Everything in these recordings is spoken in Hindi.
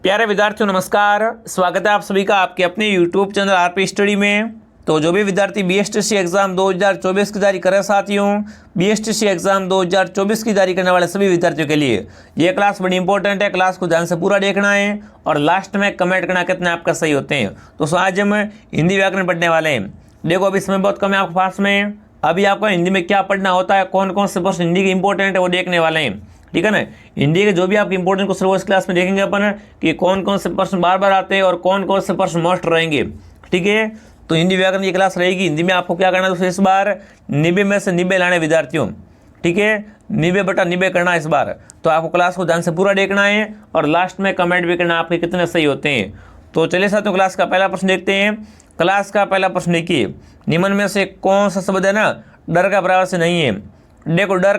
प्यारे विद्यार्थियों नमस्कार, स्वागत है आप सभी का आपके अपने YouTube चैनल आरपी स्टडी में। तो जो भी विद्यार्थी बीएसटीसी एग्जाम 2024 की तैयारी कर रहे साथियों, बीएसटीसी एग्जाम 2024 की तैयारी करने वाले सभी विद्यार्थियों के लिए ये क्लास बड़ी इंपॉर्टेंट है। क्लास को ध्यान से पूरा देखना है और लास्ट में कमेंट करना कितने आपका सही होते हैं। तो आज हम हिंदी व्याकरण पढ़ने वाले हैं। देखो अभी समय बहुत कम है आपके पास में, अभी आपको हिंदी में क्या पढ़ना होता है, कौन कौन से प्रश्न हिंदी के इंपॉर्टेंट है वो देखने वाले हैं, ठीक है ना। हिंदी के जो भी आपके इंपॉर्टेंट क्वेश्चन वो इस क्लास में देखेंगे अपन कि कौन कौन से प्रश्न बार बार आते हैं और कौन कौन से प्रश्न मोस्ट रहेंगे, ठीक है। तो हिंदी व्याकरण की क्लास रहेगी। हिंदी में आपको क्या करना है दोस्तों, इस बार 90 में से 90 लाने विद्यार्थियों, ठीक है, 90/90 करना इस बार। तो आपको क्लास को ध्यान से पूरा देखना है और लास्ट में कमेंट भी करना आपके कितने सही होते हैं। तो चलिए साथियों क्लास का पहला प्रश्न देखते हैं। क्लास का पहला प्रश्न देखिए, निम्न में से कौन सा शब्द है ना डर का प्रवासी नहीं है। देखो डर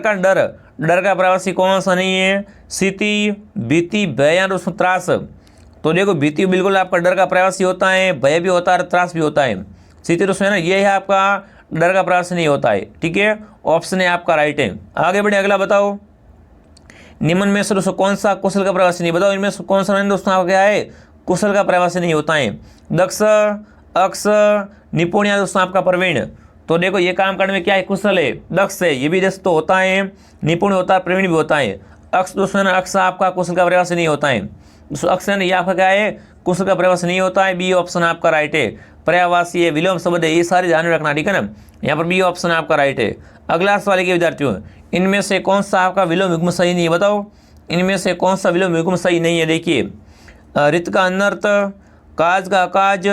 का प्रवासी कौन सा नहीं है, स्थिति, भीति, भय या त्रास। तो देखो भीति बिल्कुल आपका डर का प्रवासी होता है, भय भी होता है, त्रास भी होता है। स्थिति तो है ना, ये है आपका डर का प्रवासी नहीं होता है, ठीक है। ऑप्शन है आपका राइट है। आगे बढ़े, अगला बताओ, निम्न में से दोस्तों कौन सा कुशल का प्रवासी नहीं, बताओ इनमें से कौन सा नहीं दोस्तों आपका क्या है, कुशल का प्रवासी नहीं होता है। दक्ष, अक्ष, निपुण या दोस्तों आपका प्रवीण। तो देखो ये काम करने में क्या है, कुशल है, दक्ष है, ये भी दक्ष तो होता है, निपुण होता है, प्रवीण भी होता है। अक्ष दोस्तों ना, अक्ष आपका कुशल का प्रवासी नहीं होता है। दोस्तों अक्ष है ये आपका क्या है, कुशल का प्रवासी नहीं होता है। बी ऑप्शन आपका राइट है। पर्यायवासी है, विलोम शब्द है, ये सारे ध्यान में रखना, ठीक है ना। यहाँ पर बी ऑप्शन आपका राइट है। अगला सवाल के विद्यार्थियों, इनमें से कौन सा आपका विलोम युग्म सही नहीं है, बताओ इनमें से कौन सा विलोम युग्म सही नहीं है। देखिए रित का अनर्थ, काज का अकाज,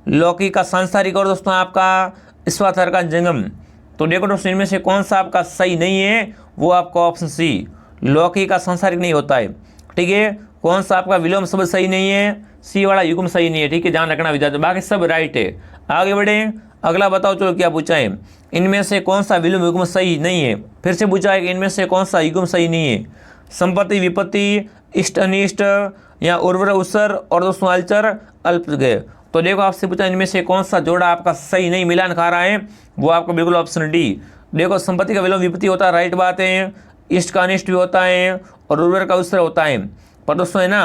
लौकी का सांसारिक और दोस्तों आपका स्वार्थर का जंगम। तो देखो दोस्तों इनमें से कौन सा आपका सही नहीं है, वो आपका ऑप्शन सी, लौकी का सांसारिक नहीं होता है, ठीक है। कौन सा आपका विलोम शब्द सही नहीं है, सी वाला युग्म सही नहीं है, ठीक है, ध्यान रखना विद्यार्थी, बाकी सब राइट है। आगे बढ़े, अगला बताओ, चलो क्या पूछा है, इनमें से कौन सा विलोम युग्म सही नहीं है। फिर से पूछा है कि इनमें से कौन सा युग्म सही नहीं है। संपत्ति, विपत्ति, इष्ट अनिष्ट या उर्वर उसर और दोस्तों अलचर अल्पगय। तो देखो आपसे पूछा इनमें से कौन सा जोड़ा आपका सही नहीं मिलान खा रहा है, वो आपका बिल्कुल ऑप्शन डी। देखो संपत्ति का विलोम विपत्ति होता है, राइट बात है। इष्ट का अनिष्ट भी होता है और उर्वर का उसर होता है, पर दोस्तों है ना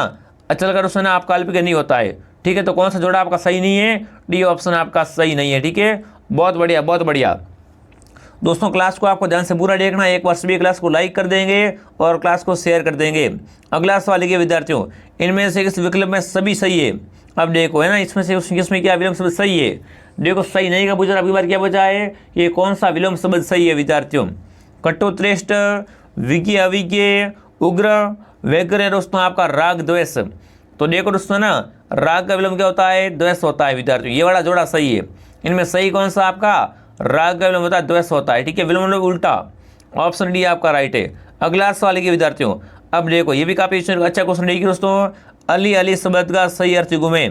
अचल का दोस्तों है ना आपका अल्प नहीं होता है, ठीक है। तो कौन सा जोड़ा आपका सही नहीं है, डी ऑप्शन आपका सही नहीं है, ठीक है। बहुत बढ़िया बहुत बढ़िया दोस्तों, क्लास को आपको ध्यान से पूरा देखना है। एक बार सभी क्लास को लाइक कर देंगे और क्लास को शेयर कर देंगे। अगला सवाल के विद्यार्थियों, इनमें से किस विकल्प में सभी सही है। अब देखो है ना, इसमें से किसमें क्या विलोम शब्द सही है। देखो सही नहीं का पूछा, अगली बार क्या पूछा है, ये कौन सा विलोम शब्द सही है विद्यार्थियों। कटुत्रेष्ट, विज्ञ अविज्ञ, उग्र, व्यग्र दोस्तों आपका राग द्वेष। तो देखो दोस्तों ना राग का विलोम क्या होता है, द्वेष होता है विद्यार्थियों, ये वाला जोड़ा सही है। इनमें सही कौन सा आपका, राग का विलोम होता है, द्वेष होता है, ठीक है, विलोम उल्टा, ऑप्शन डी आपका राइट है। अगला सवाल के विद्यार्थियों, अब देखो ये भी काफी अच्छा क्वेश्चन देखिए दोस्तों, अली अली शब्द का सही अर्थ गुमे।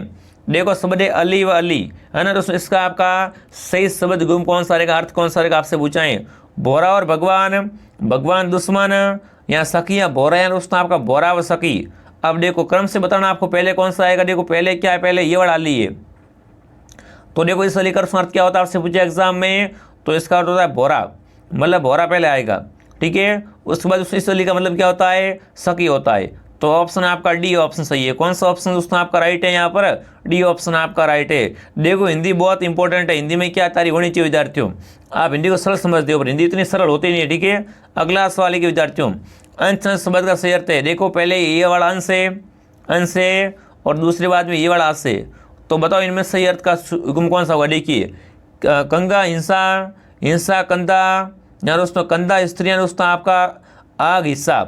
देखो शब्द है अली व अली, है ना दोस्तों, इसका आपका सही शब्द गुम कौन सा रहेगा, अर्थ कौन सा रहेगा, आपसे पूछा है। बोरा और भगवान, भगवान दुश्मन या सखी या बोरा या दोस्तों आपका बोरा व सखी। अब देखो क्रम से बताना आपको पहले कौन सा आएगा। देखो पहले क्या है, पहले ये वाला अली है। तो देखो इस अली का अर्थ क्या होता है, आपसे पूछे एग्जाम में, तो इसका अर्थ होता है बोरा, मतलब बोरा पहले आएगा, ठीक है। उसके बाद इस अली का मतलब क्या होता है, सखी होता है। तो ऑप्शन आपका डी ऑप्शन सही है। कौन सा ऑप्शन दोस्तों आपका राइट है, यहाँ पर डी ऑप्शन आपका राइट है। देखो हिंदी बहुत इंपॉर्टेंट है, हिंदी में क्या तैयारी होनी चाहिए विद्यार्थियों, आप हिंदी को सरल समझते हो पर हिंदी इतनी सरल होती नहीं है, ठीक है। अगला सवाल के विद्यार्थियों, अंश अंश शब्द का सही अर्थ है। देखो पहले ये वाला अंश है और दूसरे बाद में ये वाला अंश है। तो बताओ इनमें सही अर्थ का गुम कौन सा होगा। देखिए कंगा हिंसा, हिंसा कंधा या दोस्तों कंधा स्त्रियाँ दोस्तों आपका आग हिस्सा।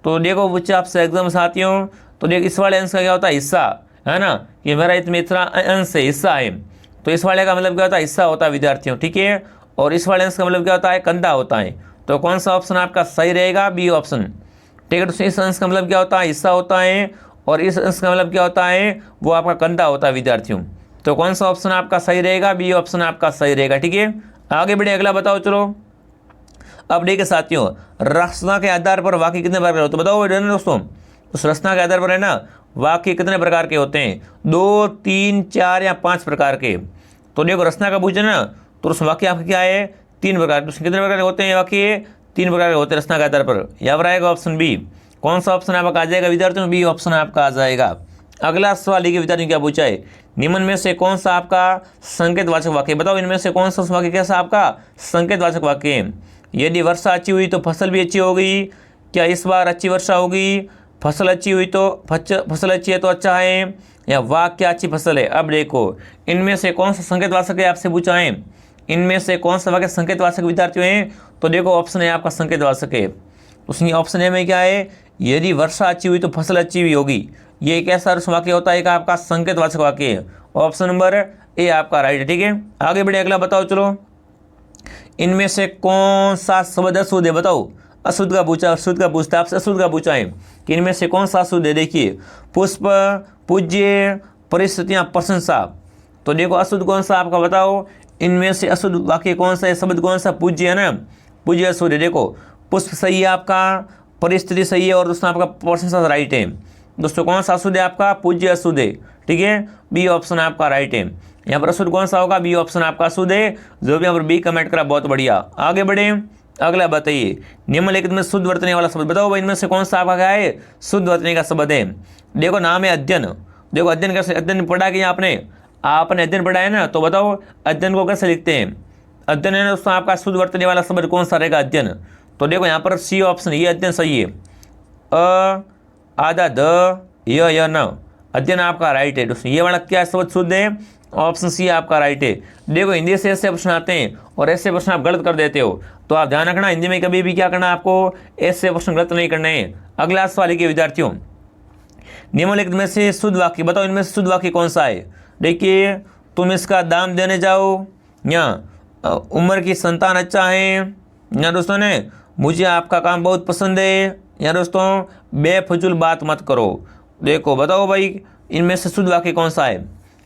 तो देखो बच्चे आपसे एग्जाम साथियों, तो देखो इस वाले अंश का क्या होता है, हिस्सा, है ना, कि मेरा इतना अंश है, हिस्सा है। तो इस वाले का मतलब क्या होता है, हिस्सा होता है विद्यार्थियों, ठीक है। और इस वाले अंश का मतलब क्या होता है, कंधा होता है। तो कौन सा ऑप्शन आपका सही रहेगा, बी ऑप्शन, ठीक है। तो इस अंश का मतलब क्या होता है, हिस्सा होता है, और इस अंश का मतलब क्या होता है, वो आपका कंधा होता है विद्यार्थियों। तो कौन सा ऑप्शन आपका सही रहेगा, बी ऑप्शन आपका सही रहेगा, ठीक है। आगे बढ़े, अगला बताओ, चलो अब देखिए साथियों, रचना के आधार पर वाक्य कितने प्रकार के होते हैं, बताओ दोस्तों। उस रचना के आधार पर है ना वाक्य कितने प्रकार के होते हैं, 2, 3, 4 या 5 प्रकार के। तो देखो रचना का पूछे ना, तो उस वाक्य आपका क्या है, 3 प्रकार। तो कितने प्रकार के होते हैं वाक्य, 3 प्रकार के होते हैं रचना के आधार पर। यहाँ पर आएगा ऑप्शन बी। कौन सा ऑप्शन आपका आ जाएगा विद्यार्थियों, बी ऑप्शन आपका आ जाएगा। अगला सवाल देखिए विद्यार्थियों क्या पूछा है, निम्न में से कौन सा आपका संकेतवाचक वाक्य, बताओ इनमें से कौन सा वाक्य कैसा आपका संकेतवाचक वाक्य है। यदि वर्षा अच्छी हुई तो फसल भी अच्छी होगी, क्या इस बार अच्छी वर्षा होगी, फसल अच्छी हुई तो फसल अच्छी है तो अच्छा है, या वाह क्या अच्छी फसल है। अब देखो इनमें से कौन सा संकेतवाचक है आपसे पूछा है, इनमें से कौन सा वाक्य संकेतवाचक विद्यार्थियों हैं, तो देखो ऑप्शन है आपका संकेतवाचक है। उसमें ऑप्शन ए में क्या है, यदि वर्षा अच्छी हुई तो फसल अच्छी भी होगी, ये एक ऐसा वाक्य होता है एक आपका संकेतवाचक वाक्य है। ऑप्शन नंबर ए आपका राइट है। ठीक है, आगे बढ़े, अगला बताओ चलो, इनमें से कौन सा शब्द अशुद्ध है, बताओ। अशुद्ध का पूछा, अशुद्ध का पूछता है आपसे, अशुद्ध का पूछा है कि इनमें से कौन सा अशुद्ध है। देखिए पुष्प, पूज्य, परिस्थितियां, प्रशंसा। तो देखो अशुद्ध कौन सा आपका बताओ, इनमें से अशुद्ध वाक्य कौन सा है, शब्द कौन सा, पूज्य है ना, पूज्य अशुद्ध है। देखो पुष्प सही है आपका, परिस्थिति सही है और दोस्तों आपका प्रशंसा राइट है। दोस्तों कौन सा अशुद्ध है आपका, पूज्य अशुद्ध है। ठीक है, बी ऑप्शन आपका राइट है। यहाँ पर अशुद्ध कौन सा होगा, बी ऑप्शन आपका अशुद्ध है। जो भी यहाँ पर बी कमेंट करा बहुत बढ़िया। आगे बढ़े, अगला बताइए, निम्नलिखित में शुद्ध वर्तने वाला शब्द बताओ भाई, इनमें से कौन सा आपका क्या है शुद्ध वर्तने का शब्द है। देखो नाम है अध्ययन। देखो अध्ययन कैसे, अध्ययन पढ़ा कि आपने अध्ययन पढ़ा है ना, तो बताओ अध्ययन को कैसे लिखते हैं। अध्ययन है ना दोस्तों आपका शुद्ध वर्तने वाला शब्द कौन सा रहेगा, अध्ययन। तो देखो यहाँ पर सी ऑप्शन, ये अध्ययन सही है। अ आधा द य न, अध्ययन आपका राइट है दोस्तों। ये वाला क्या शब्द शुद्ध है, ऑप्शन सी आपका राइट है। देखो हिंदी से ऐसे प्रश्न आते हैं और ऐसे प्रश्न आप गलत कर देते हो, तो आप ध्यान रखना हिंदी में कभी भी क्या करना, आपको ऐसे प्रश्न गलत नहीं करने हैं। अगला सवाल के विद्यार्थियों, निम्नलिखित में से शुद्ध वाक्य बताओ, इनमें से शुद्ध वाक्य कौन सा है। देखिए तुम इसका दाम देने जाओ, या उम्र की संतान अच्छा है, या दोस्तों ने मुझे आपका काम बहुत पसंद है, या दोस्तों बेफजूल बात मत करो। देखो बताओ भाई इनमें से शुद्ध वाक्य कौन सा है,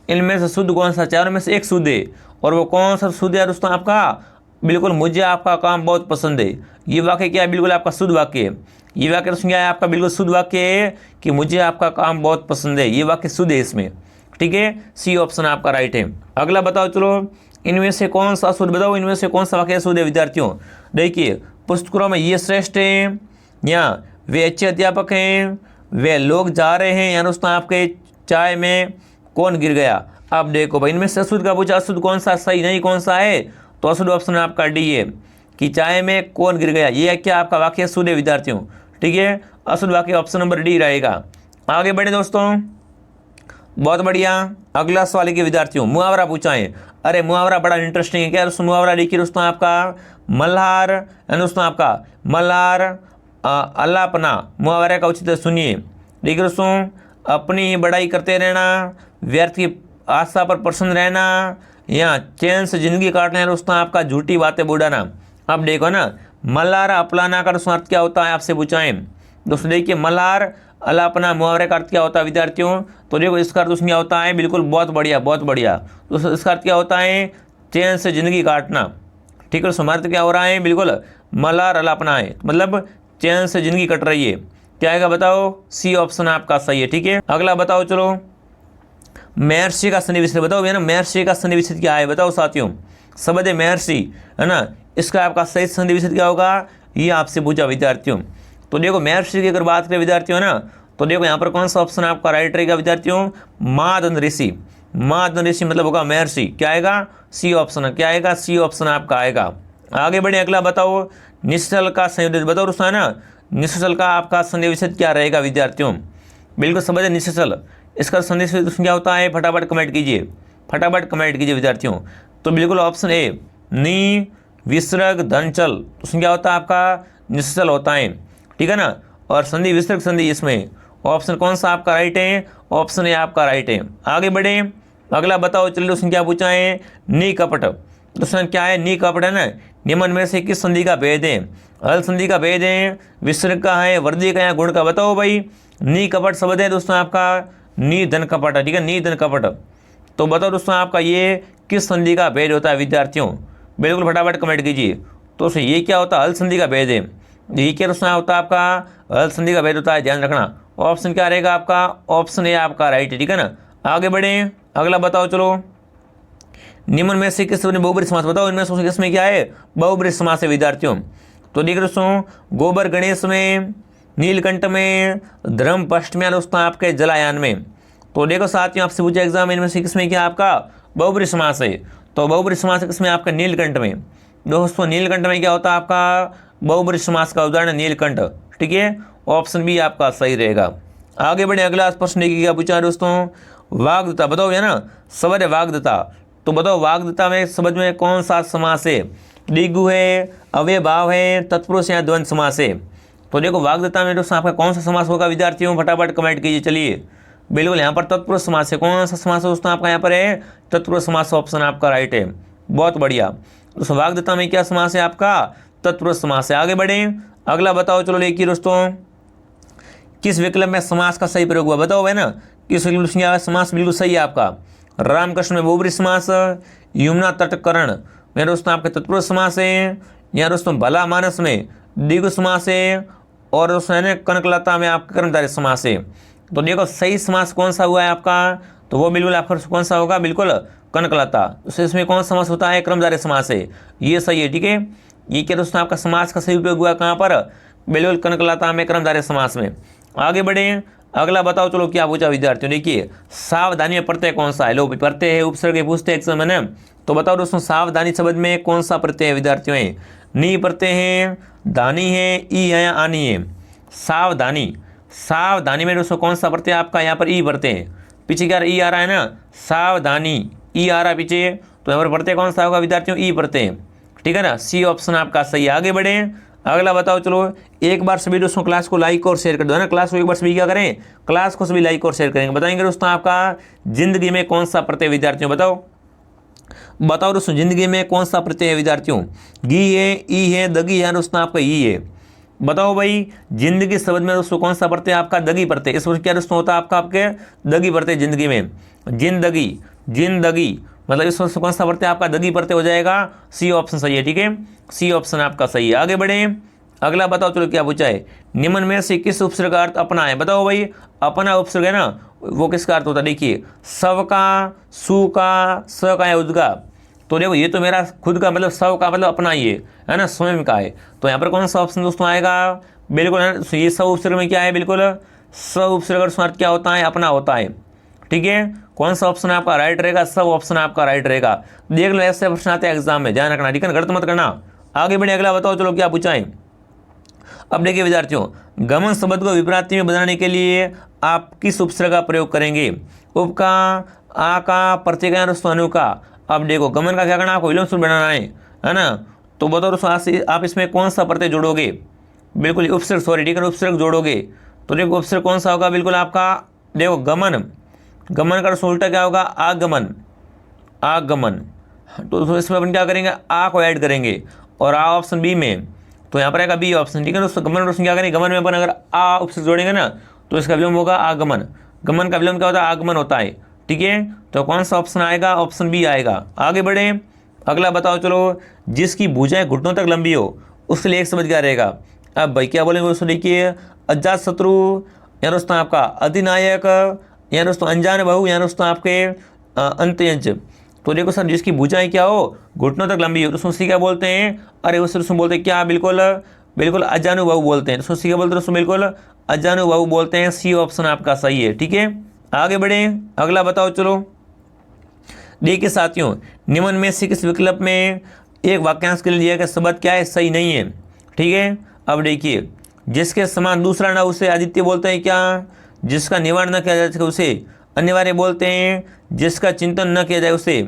इनमें से शुद्ध कौन सा, चारों में से एक शुद्ध है, और वो कौन सा शुद्ध है दोस्तों आपका, बिल्कुल मुझे आपका काम बहुत पसंद है। ये वाक्य क्या है, बिल्कुल आपका शुद्ध वाक्य है। ये वाक्य दोस्तों क्या है आपका, बिल्कुल शुद्ध वाक्य है कि मुझे आपका काम बहुत पसंद है, ये वाक्य शुद्ध है इसमें। ठीक है, सी ऑप्शन आपका राइट है। अगला बताओ चलो, इनमें से कौन सा शुद्ध बताओ, इनमें से कौन सा वाक्य शुद्ध है विद्यार्थियों। देखिए पुस्तकों में ये श्रेष्ठ है, या वे अच्छे अध्यापक हैं, वे लोग जा रहे हैं, या दोस्तों आपके चाय में कौन गिर गया। अब देखो भाई इनमें से अशुद्ध का पूछा, अशुद्ध कौन सा सही नहीं कौन सा है, तो अशुद्ध ऑप्शन आपका डी है कि चाय में कौन गिर गया। ये क्या आपका वाक्य शुद्ध है विद्यार्थियों। ठीक है, अशुद्ध वाक्य ऑप्शन नंबर डी रहेगा। आगे बढ़े दोस्तों, बहुत बढ़िया। अगला सवाल के विद्यार्थियों, मुहावरा पूछा है। अरे मुहावरा बड़ा इंटरेस्टिंग है। क्या दोस्तों मुहावरा देखिए दोस्तों आपका मल्हार, दोस्तों आपका मल्हार अल्लापना, मुहावरे का उचित सुनिए। देखिए दोस्तों, अपनी ही बड़ाई करते रहना, व्यर्थ की आशा पर प्रसन्न रहना, या चैन से जिंदगी काटना है दोस्तों आपका झूठी बातें बुढ़ाना। अब देखो ना, मल्हार अपलाना का दोस्तों अर्थ क्या होता है आपसे पूछाएं। दोस्तों देखिए मल्हार अलापना मुहावरे का अर्थ क्या होता है विद्यार्थियों, तो देखो इसका अर्थ दोस्तों क्या होता है, बिल्कुल बहुत बढ़िया बहुत बढ़िया। दोस्तों इसका अर्थ क्या होता है, चैन से जिंदगी काटना। ठीक है दोस्तों, अर्थ क्या हो रहा है, बिल्कुल मल्हार अलापना है, मतलब चैन से जिंदगी कट रही है। क्या आएगा बताओ, सी ऑप्शन आपका सही है। ठीक है, अगला बताओ चलो, महर्षि का संधि विच्छेद बताओ। ना महर्षि का संधि विच्छेद क्या है बताओ साथियों, शब्द है महर्षि है ना, इसका आपका सही संधि विच्छेद क्या होगा, ये आपसे पूछा विद्यार्थियों। तो देखो महर्षि की अगर बात करें विद्यार्थियों ना, तो देखो यहाँ पर कौन सा ऑप्शन आपका राइट रहेगा विद्यार्थियों, मादन ऋषि। मादन ऋषि मतलब होगा महर्षि। क्या आएगा, सी ऑप्शन। क्या आएगा, सी ऑप्शन आपका आएगा। आगे बढ़े, अगला बताओ, निश्चल का संधि बताओ दोस्तों है ना, निश्चल का आपका संधि विच्छेद क्या रहेगा विद्यार्थियों। बिल्कुल समझ निश्चल, इसका संधि विच्छेद क्या होता है, फटाफट कमेंट कीजिए, फटाफट कमेंट कीजिए विद्यार्थियों। तो बिल्कुल ऑप्शन ए, नी विसर्ग धनचल, तो क्या होता है आपका निश्चल होता है। ठीक है ना, और संधि विसर्ग संधि इसमें ऑप्शन कौन सा आपका राइट है, ऑप्शन ए आपका राइट है। आगे बढ़े, अगला बताओ चलिए दोस्तों क्या पूछा है, नी कपट। दोस्तों क्या है, नी कपट है ना, निम्न में से किस संधि का भेद है, हल संधि का भेद है, विसर्ग का है, वर्दी का या गुण का, बताओ भाई। नी कपट शब्द है दोस्तों आपका नी धन कपट है। ठीक है, नी धन कपट, तो बताओ दोस्तों आपका ये किस संधि का भेद होता है विद्यार्थियों, बिल्कुल फटाफट कमेंट कीजिए। तो ये क्या होता है, हल संधि का भेद है। ये क्या दोस्तों होता है आपका, हल संधि का भेद होता है, ध्यान रखना। ऑप्शन क्या रहेगा आपका, ऑप्शन ए आपका राइट है। ठीक है ना, आगे बढ़े, अगला बताओ चलो, निम्न में से किस बहुब्रीहि समास बताओ, इनमें से किसमें क्या है, बहुब्रीहि समास है विद्यार्थियों। तो देखिए दोस्तों, गोबर गणेश में, नीलकंठ में, धर्मपष्ट में, दोस्तों आपके जलायान में। तो देखो साथियों आपसे पूछा एग्जाम इनमें से किसमें क्या आपका बहुब्रीहि समास है, तो बहुब्रीहि समास किसमें आपका नीलकंठ में। दोस्तों नीलकंठ में क्या होता है आपका बहुब्रीहि समास का उदाहरण नीलकंठ, ठीक है, ऑप्शन बी आपका सही रहेगा। आगे बढ़े अगला प्रश्न देखिए क्या पूछा है दोस्तों, वाग्दत्ता बताओ है ना, शब्द है वाग्दत्ता, तो बताओ वाग्दत्ता में शब्द में कौन सा समास है, द्विगु है, अव्ययभाव है, तत्पुरुष या द्वंद्व समास है। तो देखो वाग्दत्ता में दोस्तों आपका कौन सा समास होगा विद्यार्थियों, फटाफट कमेंट कीजिए। चलिए बिल्कुल यहाँ पर तत्पुरुष समास है, कौन सा समास है दोस्तों आपका यहाँ पर है तत्पुरुष समास, ऑप्शन आपका राइट है, बहुत बढ़िया। दोस्तों वाग्दत्ता में क्या समास है आपका तत्पुरुष समास है। आगे बढ़े अगला बताओ, चलो देखिए दोस्तों किस विकल्प में समास का सही प्रयोग हुआ बताओ है ना, किस विकल्प में समास बिल्कुल सही है आपका, रामकृष्ण में बहुब्रीहि समास, यमुना तटकरण में दोस्तों आपके तत्पुरुष समास है, या दोस्तों भला मानस में द्विगु समास है, और दोस्तों है कनकलता में आपका कर्मधारय समास है। तो देखो सही समास कौन सा हुआ है आपका, तो वो बिल्कुल आपका कौन सा होगा, बिल्कुल कनकलता। तो इसमें कौन सा समास होता है, कर्मधारय समास है, ये सही है, ठीक है। ये क्या दोस्तों आपका समास का सही उपयोग हुआ कहाँ पर, बिल्कुल कनकलता में कर्मधारय समास में। आगे बढ़े अगला बताओ, चलो क्या पूछा विद्यार्थियों, देखिए सावधानी में प्रत्यय कौन सा है, लो प्रत्यय है उपसर्ग पूछते एग्जाम है ना, तो बताओ दोस्तों सावधानी शब्द में कौन सा प्रत्यय है विद्यार्थियों, नी प्रत्यय है, दानी है, ई है या आनी है। सावधानी, सावधानी में दोस्तों कौन सा प्रत्यय आपका यहाँ पर ई प्रत्यय है, पीछे क्या ई आ रहा है ना, सावधानी ई आ रहा है पीछे, तो यहाँ पर प्रत्यय कौन सा होगा विद्यार्थियों, ई प्रत्यय, ठीक है ना, सी ऑप्शन आपका सही है। आगे बढ़े अगला बताओ, चलो एक बार सभी दोस्तों क्लास को लाइक और शेयर कर दो है ना, क्लास को एक बार सभी क्या करें, क्लास को सभी लाइक और शेयर करेंगे। बताएंगे दोस्तों आपका जिंदगी में कौन सा प्रत्यय विद्यार्थियों, बताओ बताओ दोस्तों जिंदगी में कौन सा प्रत्यय है विद्यार्थियों, गी है, ई है, दगी है दोस्तों आपका ई है। बताओ भाई जिंदगी शब्द में दोस्तों कौन सा प्रत्यय आपका दगी प्रत्यय, इस क्या दोस्तों होता है आपका आपके दगी प्रत्यय जिंदगी में, जिंदगी जिंदगी मतलब इस कौन सा प्रत्यय आपका दगी प्रत्यय हो जाएगा, सी ऑप्शन सही है, ठीक है, सी ऑप्शन आपका सही है। आगे बढ़े अगला बताओ, चलो क्या पूछा है, निम्न में से किस उपसर्ग का अर्थ अपना है, बताओ भाई अपना उपसर्ग है ना वो किसका अर्थ होता है, देखिए सब का, सु का, स का है उद्गा, तो देखो ये तो मेरा खुद का मतलब सब का मतलब अपना ही है ना, स्वयं का है, तो यहाँ पर कौन सा ऑप्शन दोस्तों आएगा, बिल्कुल ये सब उपसर्ग में क्या है, बिल्कुल सब उपसर्ग का अर्थ क्या होता है, अपना होता है, ठीक है। कौन सा ऑप्शन आपका राइट रहेगा, सब ऑप्शन आपका राइट रहेगा। देख लो ऐसे प्रश्न आते हैं एग्जाम में, ध्यान रखना, ठीक है, गलत मत करना। आगे बढ़े अगला बताओ, चलो क्या पूछा है। अब देखिए विद्यार्थियों गमन शब्द को विपरीत में बनाने के लिए आप किस उपसर्ग का प्रयोग करेंगे, उप का, आ का, प्रत्यय का, दोस्तों अनु का। अब देखो गमन का क्या करना, आपको विलोम सूत्र बनाना है ना, तो बताओ दोस्तों आप इसमें कौन सा प्रत्यय जोड़ोगे, बिल्कुल उपसर्ग, सॉरी ठीक है, उपसर्ग जोड़ोगे। तो देखो उपसर्ग कौन सा होगा, बिल्कुल आपका देखो गमन, गमन का उल्टा क्या होगा, आगमन, आगमन, तो इसमें अपन क्या करेंगे, आ को ऐड करेंगे, और आ ऑप्शन बी में, तो यहाँ पर आएगा बी ऑप्शन, ठीक है दोस्तों। गमन दोस्तों क्या करेंगे, गमन में अपन अगर आ उपसर्ग जोड़ेंगे ना तो इसका विलोम होगा आगमन, गमन का विलोम क्या होता है, आगमन होता है, ठीक है। तो कौन सा ऑप्शन आएगा, ऑप्शन बी आएगा। आगे बढ़े अगला बताओ, चलो जिसकी भुजाएं घुटनों तक लंबी हो उसके लिए एक शब्द क्या रहेगा। अब भाई क्या बोलेंगे दोस्तों, देखिए अजात शत्रु, या दोस्तों आपका अधिनायक, या दोस्तों अनजान बहु, या दोस्तों आपके अंत्यंज। तो देखो सर जिसकी भुजाएं क्या हो, घुटनों तक लंबी हो, तो उससे क्या बोलते हैं, अरे उससे दोस्तों बोलते हैं क्या, बिल्कुल बिल्कुल अजानु बहु बोलते हैं, तो क्या बोलते हैं दोस्तों, बिल्कुल अजानु बहु बोलते हैं, सी ऑप्शन आपका सही है, ठीक है। आगे बढ़े अगला बताओ, चलो देखिए साथियों निम्न में से किस विकल्प में एक वाक्यांश के लिए दिया गया शब्द क्या है, सही नहीं है, ठीक है। अब देखिए जिसके समान दूसरा न उसे आदित्य बोलते हैं क्या, जिसका निवारण न किया जाए उसे अनिवार्य बोलते हैं, जिसका चिंतन न किया जाए उसे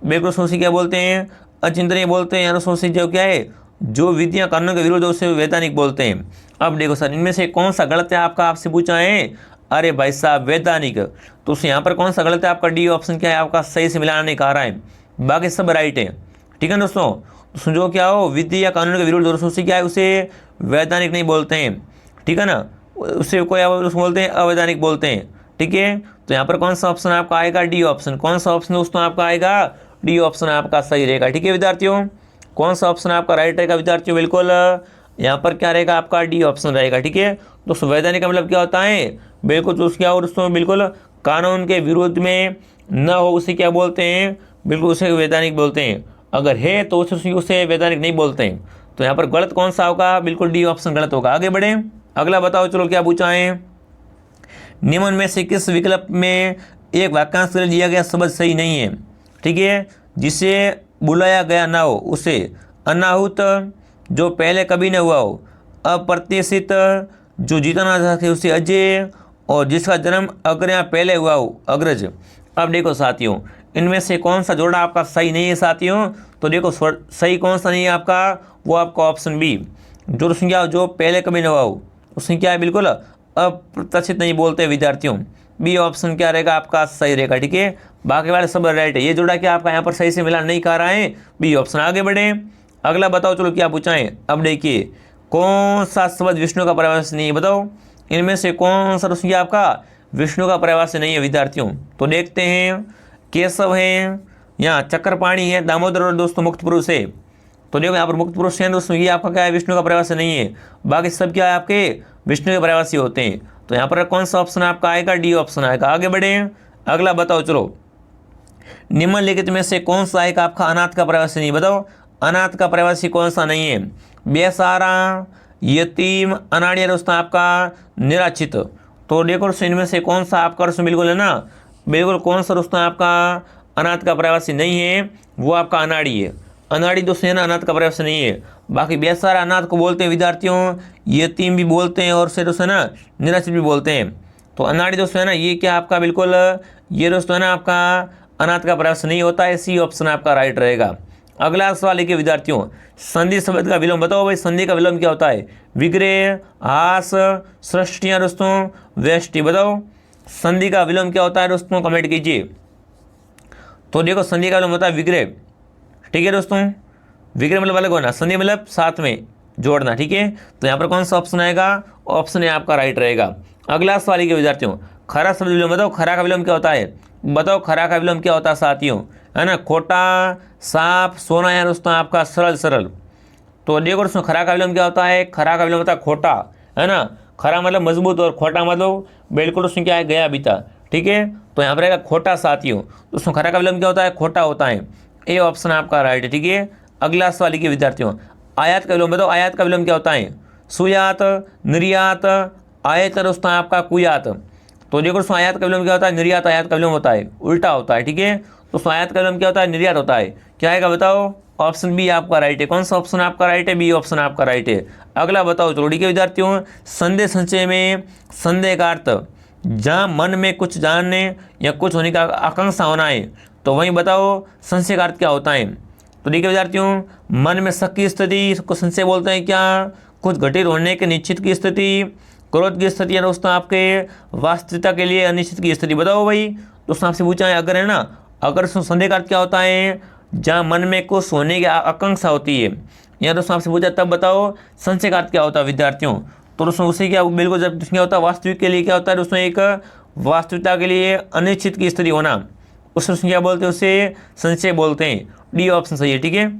बिल्कुल सोची क्या बोलते हैं, अचिंतनीय बोलते हैं, या सोची जो क्या है, जो विधियां कानून के विरुद्ध है उसे वैधानिक बोलते हैं। अब देखो सर इनमें से कौन सा गलत है आपका, आपसे पूछा है, अरे भाई साहब वैधानिक, तो उसे यहाँ पर कौन सा गलत है आपका, डी ऑप्शन क्या है आपका सही से मिलाना नहीं कह रहा है, बाकी सब राइट है, ठीक है दोस्तों। तो जो क्या हो विधि या कानून के विरुद्ध दोस्तों से क्या है उसे वैधानिक नहीं बोलते हैं, ठीक है ना, उसे कोई बोलते हैं अवैधानिक बोलते हैं, ठीक है। तो यहाँ पर कौन सा ऑप्शन आपका आएगा, डी ऑप्शन। कौन सा ऑप्शन दोस्तों आपका आएगा, डी ऑप्शन आपका सही रहेगा, ठीक है विद्यार्थियों। कौन सा ऑप्शन आपका राइट रहेगा विद्यार्थियों, बिल्कुल यहाँ पर क्या रहेगा आपका डी ऑप्शन रहेगा, ठीक है। दोस्तों वैधानिक का मतलब क्या होता है, बिल्कुल तो क्या हो दोस्तों, बिल्कुल कानून के विरुद्ध में न हो उसे क्या बोलते हैं, बिल्कुल उसे वैधानिक बोलते हैं, अगर है तो उसे वैधानिक नहीं बोलते हैं। तो यहाँ पर गलत कौन सा होगा, बिल्कुल डी ऑप्शन गलत होगा। आगे बढ़े अगला बताओ, चलो क्या पूछा है, निम्न में से किस विकल्प में एक वाक्यांश के लिए दिया गया शब्द सही नहीं है? ठीक है, जिसे बुलाया गया ना हो उसे अनाहुत, जो पहले कभी न हुआ हो अप्रत्याशित, जो जीता ना जा सके उसे अजय, और जिसका जन्म अग्र या पहले हुआ हो अग्रज। अब देखो साथियों, इनमें से कौन सा जोड़ा आपका सही नहीं है साथियों? तो देखो सही कौन सा नहीं है आपका, वो आपका ऑप्शन बी, जो संज्ञा जो पहले कभी न हुआ हो उसमें क्या है, बिल्कुल अप्रत्याशित नहीं बोलते विद्यार्थियों। बी ऑप्शन क्या रहेगा आपका सही रहेगा। ठीक है, बाकी वाले सब राइट है। ये जोड़ा क्या आपका यहाँ पर सही से मिला नहीं कर रहा है, बी ऑप्शन। आगे बढ़े, अगला बताओ चलो क्या पूछा है। अब देखिए, कौन सा शब्द विष्णु का पर्यायवाची नहीं है? बताओ इनमें से कौन सा संज्ञा आपका विष्णु का पर्यायवाची नहीं है विद्यार्थियों? तो देखते हैं, केशव है, यहाँ चक्रपाणी है, दामोदर और दोस्तों मुक्त पुरुष है। तो देखो यहाँ पर मुक्त पुरुष है दोस्तों, ये आपका क्या है, विष्णु का पर्यायवाची नहीं है। बाकी सब क्या है आपके विष्णु के पर्यायवाची होते हैं। तो यहाँ पर कौन सा ऑप्शन आपका आएगा, डी ऑप्शन आएगा। आगे बढ़े, अगला बताओ चलो, निम्नलिखित में से कौन सा आएगा आपका अनाथ का पर्यायवाची नहीं? बताओ अनाथ का पर्यायवाची कौन सा नहीं है? बेसहारा, यतीम, अनाड़ी दोस्तों आपका निराश्रित। तो देखो इनमें से कौन सा आपका बिल्कुल है ना, बिल्कुल कौन सा दोस्तों आपका अनाथ का पर्यायवाची नहीं है, वो आपका अनाड़ी है। अनाड़ी दोस्तों है ना, अनाथ का पर्यायवाची नहीं है। बाकी बेसहारा अनाथ को बोलते हैं विद्यार्थियों, यतीम भी बोलते हैं, और से दोस्तों है ना निराश्रित भी बोलते हैं। तो अनाड़ी दोस्तों है ना, ये क्या आपका बिल्कुल ये दोस्तों है ना आपका अनाथ का पर्यायवाची नहीं होता है। सी ऑप्शन आपका राइट रहेगा। अगला सवाल है कि विद्यार्थियों, संधि शब्द का विलोम बताओ भाई, संधि का विलोम क्या होता है? विग्रह, हास, सृष्टियाँ दोस्तों, व्यष्टि। बताओ संधि का विलोम क्या होता है दोस्तों, कमेंट कीजिए। तो देखो संधि का विलोम होता है विग्रह। ठीक है दोस्तों, विग्रह मतलब अलग होना, संधि मतलब साथ में जोड़ना। ठीक है, तो यहाँ पर कौन सा ऑप्शन आएगा, ऑप्शन है आपका राइट रहेगा। अगला सवाल है कि विद्यार्थियों, खरा शब्द विलोम बताओ, खरा का विलोम क्या होता है? बताओ खरा का विलोम क्या होता है साथियों, है ना? खोटा, साफ, सोना या दोस्तों आपका सरल सरल। तो देखो दोस्तों खरा का विलोम क्या होता है? खरा का विलोम होता है खोटा, है ना? खरा मतलब मजबूत और खोटा मतलब बिल्कुल उसमें क्या है, गया बीता। ठीक है, तो यहाँ पर रहेगा खोटा साथियों। दोस्तों खरा का विलोम क्या होता है? खोटा होता है। ए ऑप्शन आपका राइट है। ठीक है, अगला सवाल के विद्यार्थियों, आयात का विलोम बताओ, आयात का विलोम क्या होता है? सुयात, निर्यात, आयत दोस्तों आपका कुयात। तो देखो दोस्तों आयात का विलोम क्या होता है? निर्यात आयात का विलोम होता है, उल्टा होता है। ठीक है, दोस्तों आयात का विलोम क्या होता है? निर्यात होता है। क्या आएगा बताओ? ऑप्शन बी आपका राइट है। कौन सा ऑप्शन आपका राइट है? बी ऑप्शन आपका राइट है। अगला बताओ चलो। ठीक है विद्यार्थियों, संदेह संचय में संदेह का अर्थ जहाँ मन में कुछ जानने या कुछ होने का आकांक्षा होना है, तो वहीं बताओ संशय का अर्थ क्या होता है? तो ठीक है विद्यार्थियों, मन में शक की स्थिति को संशय बोलते हैं क्या? कुछ घटित होने के निश्चित की स्थिति, क्रोध की स्थिति या दोस्तों आपके वास्तविकता के लिए अनिश्चित की स्थिति। बताओ भाई, दोस्तों आपसे पूछा है अगर, है ना? अगर संदेह का अर्थ क्या होता है? जहाँ मन में कुछ होने की आकांक्षा होती है। या दोस्तों आपसे पूछा तब बताओ संशय का अर्थ क्या होता है विद्यार्थियों? तो दोस्तों उसे क्या बिल्कुल जब क्या होता है, वास्तविक के लिए क्या होता है दोस्तों, एक वास्तविकता के लिए अनिश्चित की स्थिति होना, उसमें क्या बोलते हैं? उसे संशय बोलते हैं। डी ऑप्शन सही है। ठीक है,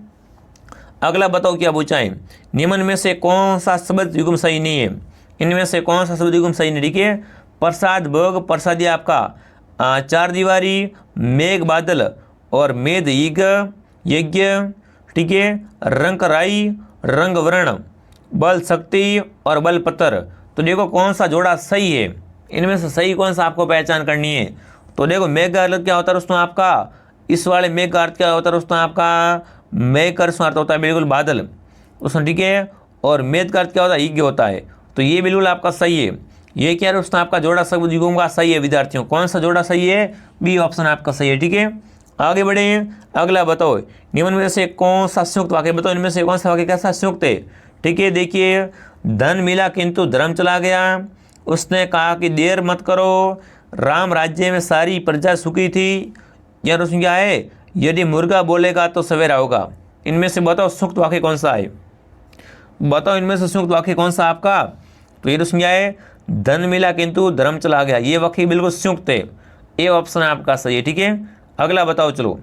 अगला बताओ क्या पूछा है, निम्न में से कौन सा शब्द युग्म सही नहीं है? इनमें से कौन सा शब्द युग्म सही नहीं? ठीक है, प्रसाद भोग, प्रसादी आपका चार दीवारी, मेघ बादल और मेद यज्ञ। ठीक है, रंग राई, रंग वर्ण, बल शक्ति और बल पत्थर। तो देखो कौन सा जोड़ा सही है, इनमें से सही कौन सा आपको पहचान करनी है। तो देखो मेघ का अर्थ क्या होता है दोस्तों आपका, इस वाले मेघ का अर्थ क्या होता है दोस्तों आपका, मेघ का अर्थ होता है बिल्कुल बादल दोस्तों। ठीक है, और मेघ का अर्थ क्या होता है, यज्ञ होता है। तो ये बिल्कुल आपका सही है। ये क्या है दोस्तों आपका जोड़ा शब्द युग्म का सही है विद्यार्थियों। कौन सा जोड़ा सही है? बी ऑप्शन आपका सही है। ठीक है, आगे बढ़े, अगला बताओ, निम्न में से कौन सा संयुक्त वाक्य बताओ, इनमें से कौन सा वाक्य कैसा संयुक्त है? ठीक है, देखिए, धन मिला किंतु धर्म चला गया, उसने कहा कि देर मत करो, राम राज्य में सारी प्रजा सुखी थी, या दोस्तों क्या है, यदि मुर्गा बोलेगा तो सवेरा होगा। इनमें से बताओ संयुक्त वाक्य कौन सा है? बताओ इनमें से संयुक्त वाक्य कौन सा आपका? तो ये दोस्तों क्या है, धन मिला किंतु धर्म चला गया, ये वाक्य बिल्कुल संयुक्त है। ए ऑप्शन आपका सही है। ठीक है, अगला बताओ चलो।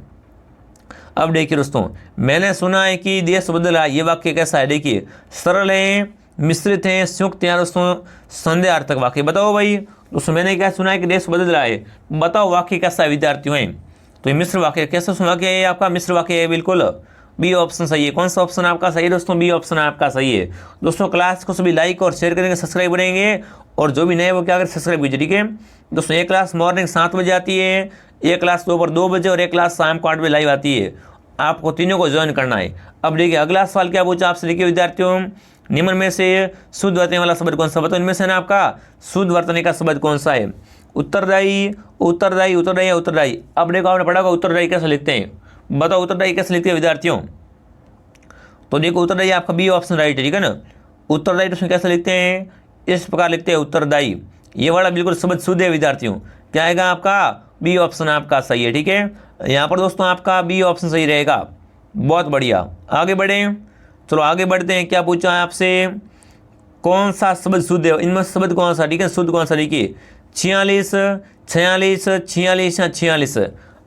अब देखिए दोस्तों, मैंने सुना है कि देश बदला, ये वाक्य कैसा है? देखिए, सरल है, मिश्रित है, संयुक्त है दोस्तों, संदेहार्थक वाक्य। बताओ भाई दोस्तों, मैंने क्या सुना है कि देश बदल रहा है, बताओ वाक्य कैसा है विद्यार्थियों है? तो ये मिश्र वाक्य, कैसा वाक्य है आपका? मिश्र वाक्य है बिल्कुल। बी ऑप्शन सही है। कौन सा ऑप्शन आपका सही है दोस्तों? बी ऑप्शन आपका सही है। दोस्तों क्लास को सभी लाइक और शेयर करेंगे, सब्सक्राइब करेंगे, और जो भी नए वो क्या करें, सब्सक्राइब कीजिए, ठीक है दोस्तों। एक क्लास मॉर्निंग 7 बजे आती है, एक क्लास दोपहर 2 बजे और एक क्लास शाम को 8 बजे लाइव आती है। आपको तीनों को ज्वाइन करना है। अब देखिए अगला सवाल क्या पूछा आपसे, देखिए विद्यार्थियों, निम्न में से शुद्ध वर्तने वाला शब्द कौन सा? बताओ इनमें से ना आपका शुद्ध वर्तने का शब्द कौन सा है? उत्तरदायी, उत्तरदायी, उत्तरदायी या उत्तरदायी। अब देखो आपने पढ़ा होगा उत्तरदायी कैसे लिखते हैं, बताओ उत्तरदायी कैसे लिखते हैं विद्यार्थियों? तो देखो उत्तरदायी आपका बी ऑप्शन राइट है, ठीक है ना। उत्तरदायी तो उसमें कैसे लिखते हैं? इस प्रकार लिखते हैं उत्तरदायी। ये वाला बिल्कुल शब्द शुद्ध है विद्यार्थियों। क्या आएगा आपका? बी ऑप्शन आपका सही है, ठीक है। यहाँ पर दोस्तों आपका बी ऑप्शन सही रहेगा। बहुत बढ़िया, आगे बढ़ें, चलो आगे बढ़ते हैं। क्या पूछा है आपसे? कौन सा शब्द शुद्ध है? इनमें शब्द कौन सा, ठीक है, शुद्ध कौन सा? देखिए 46, 46, 46 या 46।